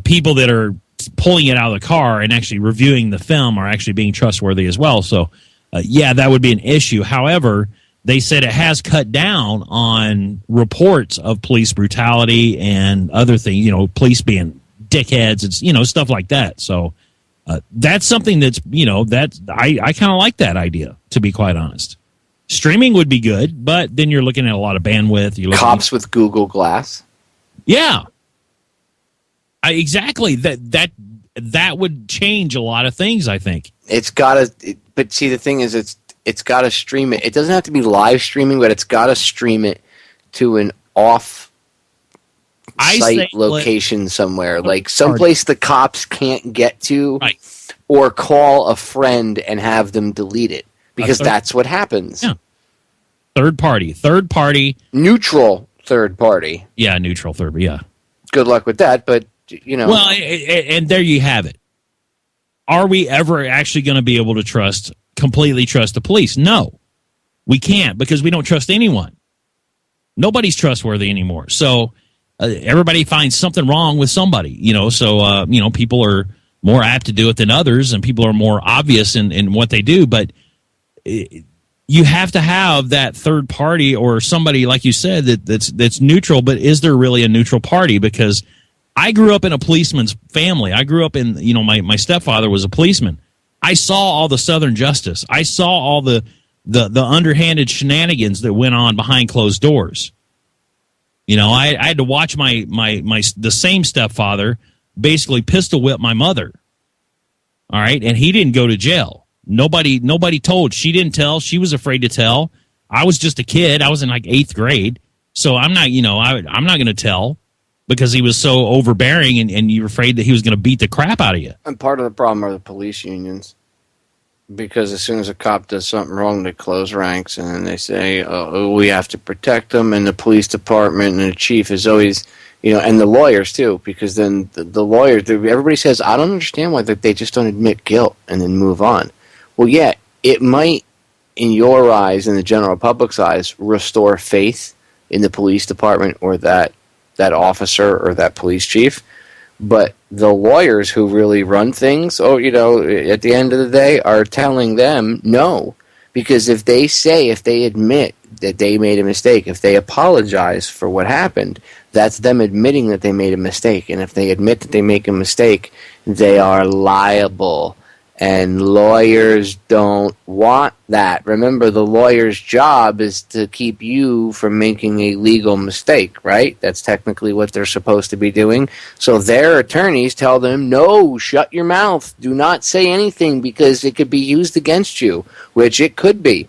people that are pulling it out of the car and actually reviewing the film are actually being trustworthy as well. So, that would be an issue. However, they said it has cut down on reports of police brutality and other things, police being dickheads and, stuff like that. So that's something that's, I kind of like that idea, to be quite honest. Streaming would be good, but then you're looking at a lot of bandwidth. Cops with Google Glass. Yeah. Exactly. That would change a lot of things, I think. It's got to, but see, the thing is, it's got to stream it. It doesn't have to be live streaming, but it's got to stream it to an off-site location somewhere, like someplace the cops can't get to, right, or call a friend and have them delete it, because that's what happens. Yeah. Third party. Neutral third party. Yeah, neutral third, yeah. Good luck with that, but, Well, and there you have it. Are we ever actually going to be able to completely trust the police? No, we can't, because we don't trust anyone. Nobody's trustworthy anymore. So everybody finds something wrong with somebody, so, people are more apt to do it than others, and people are more obvious in what they do. But you have to have that third party or somebody, like you said, that's neutral. But is there really a neutral party? Because I grew up in a policeman's family. I grew up in, my stepfather was a policeman. I saw all the Southern justice. I saw all the underhanded shenanigans that went on behind closed doors. I had to watch the same stepfather basically pistol whip my mother. All right, and he didn't go to jail. Nobody told. She didn't tell. She was afraid to tell. I was just a kid. I was in like 8th grade, so I'm not. I'm not going to tell, because he was so overbearing, and you're afraid that he was going to beat the crap out of you. And part of the problem are the police unions, because as soon as a cop does something wrong, they close ranks, and then they say, oh, we have to protect them, and the police department and the chief is always, and the lawyers too, because then the lawyers, everybody says, I don't understand why they just don't admit guilt and then move on. Well, yeah, it might, in your eyes, in the general public's eyes, restore faith in the police department or that officer or that police chief, but the lawyers who really run things, at the end of the day, are telling them no, because if they admit that they made a mistake, if they apologize for what happened, that's them admitting that they made a mistake, and if they admit that they make a mistake, they are liable. And lawyers don't want that. Remember, the lawyer's job is to keep you from making a legal mistake, right? That's technically what they're supposed to be doing. So their attorneys tell them, no, shut your mouth. Do not say anything, because it could be used against you, which it could be.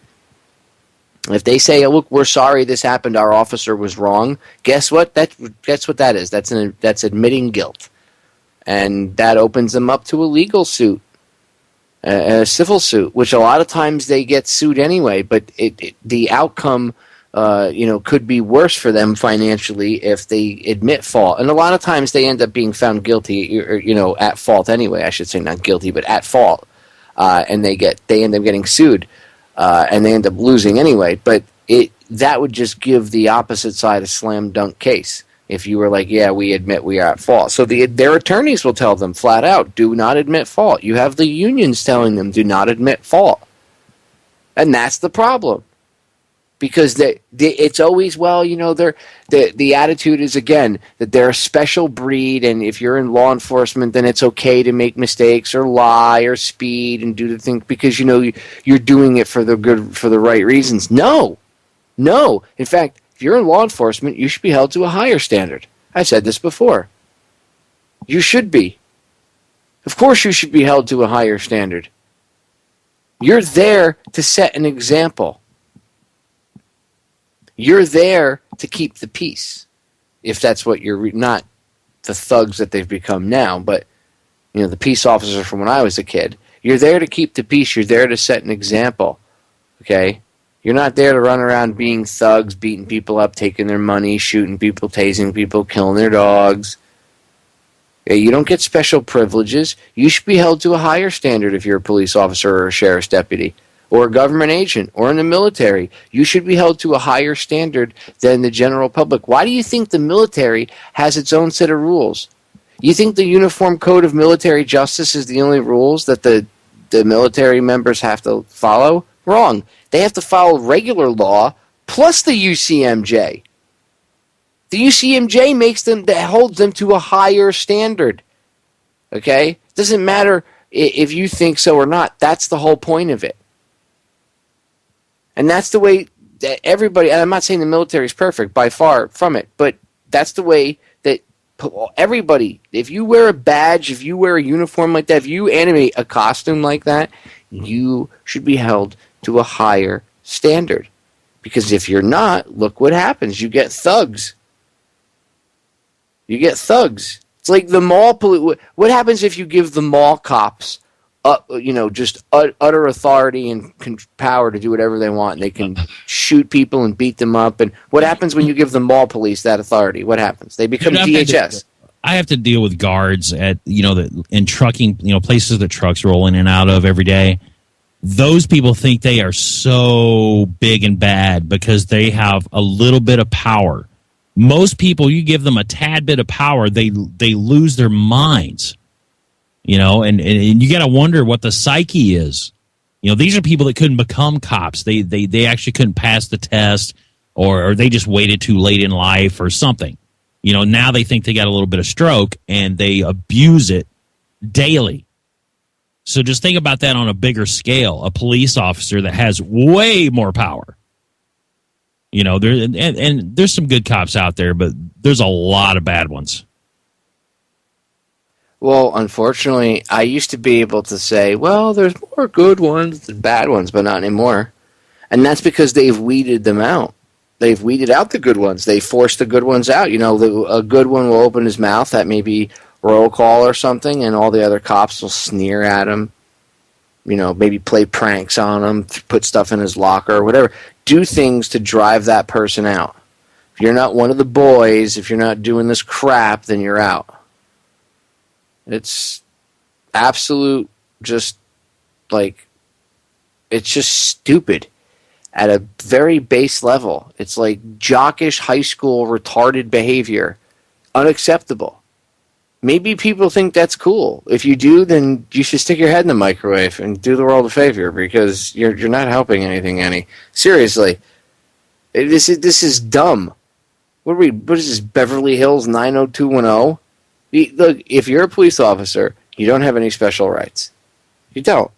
If they say, oh, look, we're sorry this happened, our officer was wrong, guess what? That's what that is. That's admitting guilt. And that opens them up to a legal suit. A civil suit, which a lot of times they get sued anyway, but the outcome, could be worse for them financially if they admit fault. And a lot of times they end up being found guilty, or, at fault anyway. I should say not guilty, but at fault, and they end up getting sued, and they end up losing anyway. But that would just give the opposite side a slam dunk case. If you were like, yeah, we admit we are at fault. So their attorneys will tell them flat out, do not admit fault. You have the unions telling them, do not admit fault. And that's the problem. Because it's always, the attitude is, again, that they're a special breed, and if you're in law enforcement, then it's okay to make mistakes or lie or speed and do the thing because, you're doing it for the right reasons. No. In fact, if you're in law enforcement, you should be held to a higher standard. I said this before. You should be. Of course you should be held to a higher standard. You're there to set an example. You're there to keep the peace. If that's what you're not the thugs that they've become now, but the peace officer from when I was a kid. You're there to keep the peace. You're there to set an example. Okay? You're not there to run around being thugs, beating people up, taking their money, shooting people, tasing people, killing their dogs. Okay? You don't get special privileges. You should be held to a higher standard if you're a police officer or a sheriff's deputy or a government agent or in the military. You should be held to a higher standard than the general public. Why do you think the military has its own set of rules? You think the Uniform Code of Military Justice is the only rules that the military members have to follow? Wrong. They have to follow regular law plus the UCMJ. The UCMJ holds them to a higher standard. Okay? Doesn't matter if you think so or not. That's the whole point of it. And that's the way that everybody, and I'm not saying the military is perfect, by far from it, but that's the way that everybody, if you wear a badge, if you wear a uniform like that, if you animate a costume like that, you should be held to a higher standard. Because if you're not, look what happens. You get thugs. It's like the mall police. What happens if you give the mall cops just utter authority and power to do whatever they want? And they can shoot people and beat them up. And what happens when you give the mall police that authority? What happens? They become DHS. I have to deal with guards at in trucking, places that trucks roll in and out of every day. Those people think they are so big and bad because they have a little bit of power. Most people, you give them a tad bit of power, they lose their minds. And you got to wonder what the psyche is. These are people that couldn't become cops. They actually couldn't pass the test, or they just waited too late in life or something. Now they think they got a little bit of stroke and they abuse it daily. So just think about that on a bigger scale. A police officer that has way more power. There's some good cops out there, but there's a lot of bad ones. Well, unfortunately, I used to be able to say, well, there's more good ones than bad ones, but not anymore. And that's because they've weeded them out. They've weeded out the good ones. They forced the good ones out. A good one will open his mouth at maybe roll call or something, and all the other cops will sneer at him. Maybe play pranks on him, put stuff in his locker or whatever. Do things to drive that person out. If you're not one of the boys, if you're not doing this crap, then you're out. It's absolute it's just stupid at a very base level. It's like jockish high school retarded behavior. Unacceptable. Maybe people think that's cool. If you do, then you should stick your head in the microwave and do the world a favor, because you're not helping anything any. Seriously. This is dumb. What is this, Beverly Hills 90210? Look, if you're a police officer, you don't have any special rights. You don't.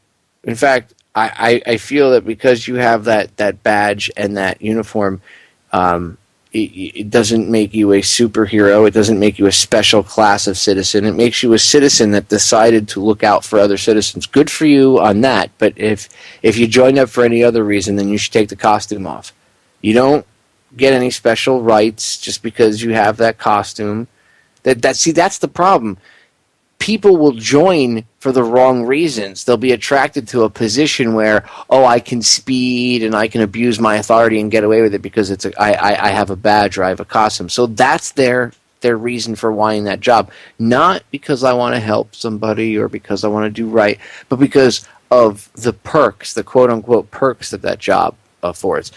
In fact, I feel that because you have that badge and that uniform, it doesn't make you a superhero. It doesn't make you a special class of citizen. It makes you a citizen that decided to look out for other citizens. Good for you on that. But if you joined up for any other reason, then you should take the costume off. You don't get any special rights just because you have that costume. That's the problem. People will join for the wrong reasons. They'll be attracted to a position where, I can speed and I can abuse my authority and get away with it because I have a badge or I have a costume. So that's their reason for wanting that job. Not because I want to help somebody or because I want to do right, but because of the perks, the quote-unquote perks that job affords.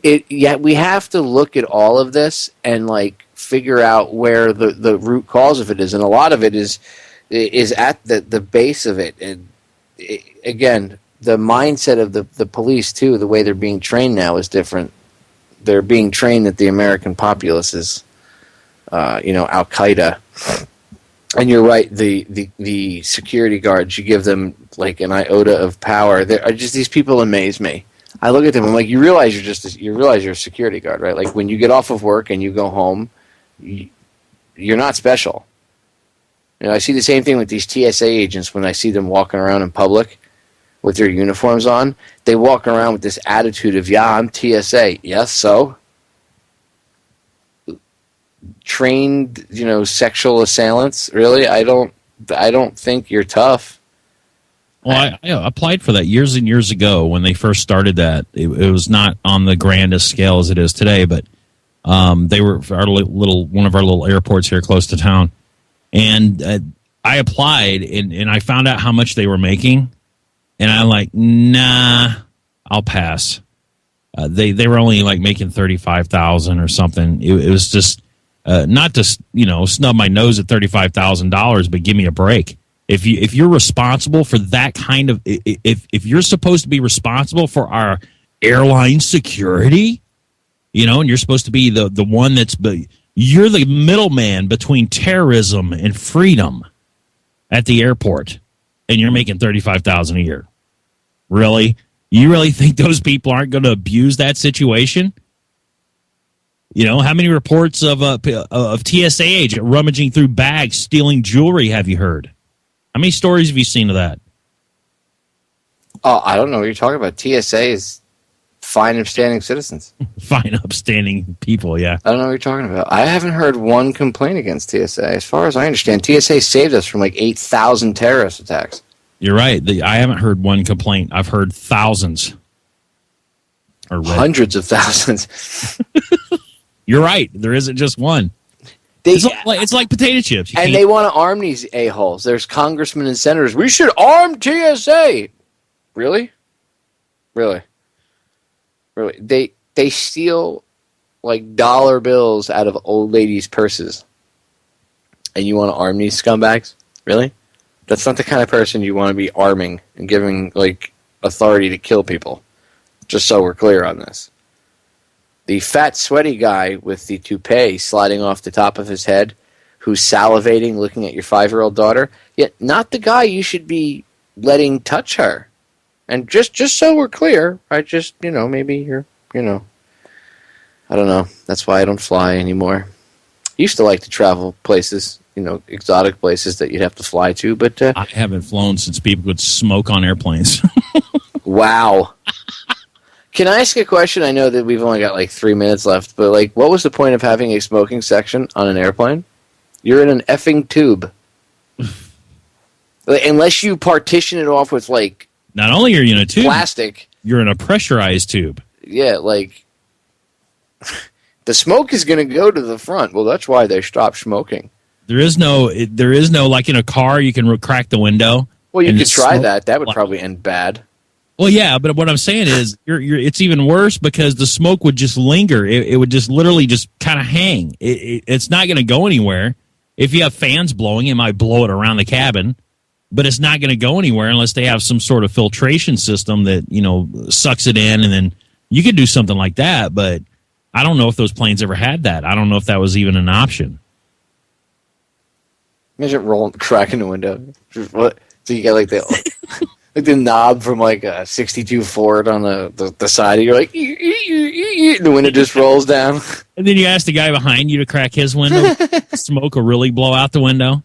Yet we have to look at all of this and figure out where the root cause of it is, and a lot of it is at the base of it. And again, the mindset of the police too, the way they're being trained now is different. They're being trained that the American populace is, Al Qaeda. And you're right. The security guards, you give them an iota of power. These people amaze me. I look at them. I'm like, you realize you're a security guard, right? Like when you get off of work and you go home, you're not special. I see the same thing with these TSA agents when I see them walking around in public with their uniforms on. They walk around with this attitude of, yeah, I'm TSA. Yes, so? Trained, sexual assailants? Really? I don't I don't think you're tough. Well, I applied for that years and years ago when they first started that. It was not on the grandest scale as it is today, but they were one of our little airports here close to town. And I applied, and I found out how much they were making, and I'm like, nah, I'll pass. They were only like making $35,000 or something. It was just not to snub my nose at $35,000, but give me a break. If you're responsible for that kind of if you're supposed to be responsible for our airline security, and you're supposed to be the one you're the middleman between terrorism and freedom at the airport, and you're making $35,000 a year. Really? You really think those people aren't going to abuse that situation? How many reports of TSA agent rummaging through bags, stealing jewelry have you heard? How many stories have you seen of that? Oh, I don't know what you're talking about. TSA is fine, upstanding citizens. Fine, upstanding people, yeah. I don't know what you're talking about. I haven't heard one complaint against TSA. As far as I understand, TSA saved us from like 8,000 terrorist attacks. You're right. I haven't heard one complaint. I've heard thousands. Hundreds of thousands. You're right. There isn't just one. It's like potato chips. They want to arm these a-holes. There's congressmen and senators. We should arm TSA. Really? They steal like dollar bills out of old ladies' purses. And you want to arm these scumbags? Really? That's not the kind of person you want to be arming and giving like authority to kill people. Just so we're clear on this. The fat, sweaty guy with the toupee sliding off the top of his head, who's salivating, looking at your 5-year-old daughter, yet not the guy you should be letting touch her. And just so we're clear, maybe you're, I don't know. That's why I don't fly anymore. Used to like to travel places, exotic places that you'd have to fly to, but I haven't flown since people could smoke on airplanes. Wow. Can I ask a question? I know that we've only got like 3 minutes left, but like, what was the point of having a smoking section on an airplane? You're in an effing tube. Unless you partition it off with like... Not only are you in a tube, plastic. You're in a pressurized tube. Yeah, like... the smoke is going to go to the front. Well, that's why they stopped smoking. There is no like in a car, you can crack the window. Well, you could try that. That would probably end bad. Well, yeah, but what I'm saying is, it's even worse because the smoke would just linger. It would just literally just kind of hang. It's not going to go anywhere. If you have fans blowing, it might blow it around the cabin, but it's not going to go anywhere unless they have some sort of filtration system that sucks it in, and then you could do something like that. But I don't know if those planes ever had that. I don't know if that was even an option. Imagine cracking the window. What? So you got like the. Like the knob from like a 62 Ford on the side. You're like, the window just rolls down. And then you ask the guy behind you to crack his window. Smoke will really blow out the window.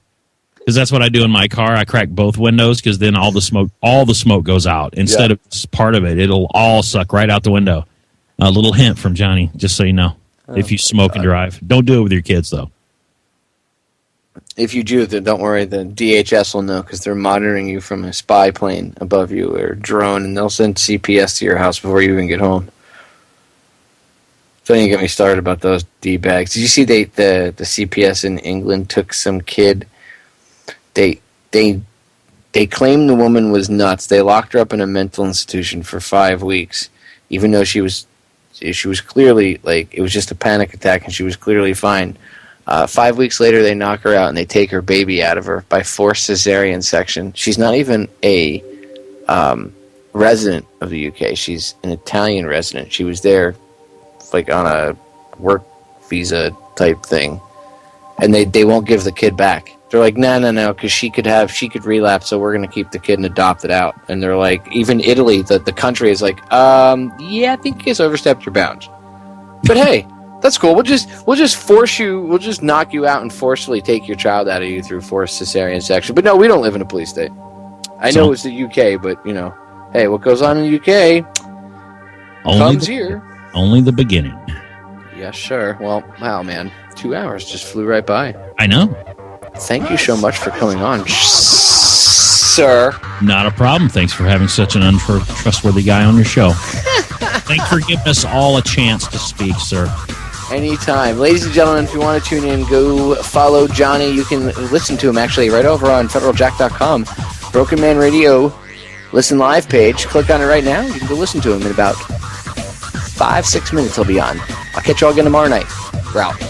Because that's what I do in my car. I crack both windows because then all the smoke goes out. Instead of just part of it, it'll all suck right out the window. A little hint from Johnny, just so you know. If you smoke and drive. Don't do it with your kids, though. If you do, then don't worry. The DHS will know because they're monitoring you from a spy plane above you or drone, and they'll send CPS to your house before you even get home. Don't even get me started about those D-bags. Did you see the CPS in England took some kid? They claimed the woman was nuts. They locked her up in a mental institution for 5 weeks, even though she was clearly like it was just a panic attack, and she was clearly fine. 5 weeks later, they knock her out and they take her baby out of her by forced cesarean section. She's not even a resident of the UK. She's an Italian resident. She was there like on a work visa type thing. And they won't give the kid back. They're like, no, because she could relapse, so we're going to keep the kid and adopt it out. And they're like, even Italy, the country is like, yeah, I think you guys overstepped your bounds. But hey... That's cool. We'll just force you. We'll just knock you out and forcefully take your child out of you through forced cesarean section. But no, we don't live in a police state. I know it's the UK, but hey, what goes on in the UK comes here. Only the beginning. Yeah, sure. Well, wow, man, 2 hours just flew right by. I know. thank you so much for coming on, sir. Not a problem. Thanks for having such an untrustworthy guy on your show. Thanks for giving us all a chance to speak, sir. Anytime. Ladies and gentlemen, if you want to tune in, go follow Johnny. You can listen to him actually right over on federaljack.com. Broken Man Radio Listen Live page. Click on it right now. You can go listen to him in about 5-6 minutes. He'll be on. I'll catch you all again tomorrow night. We're out.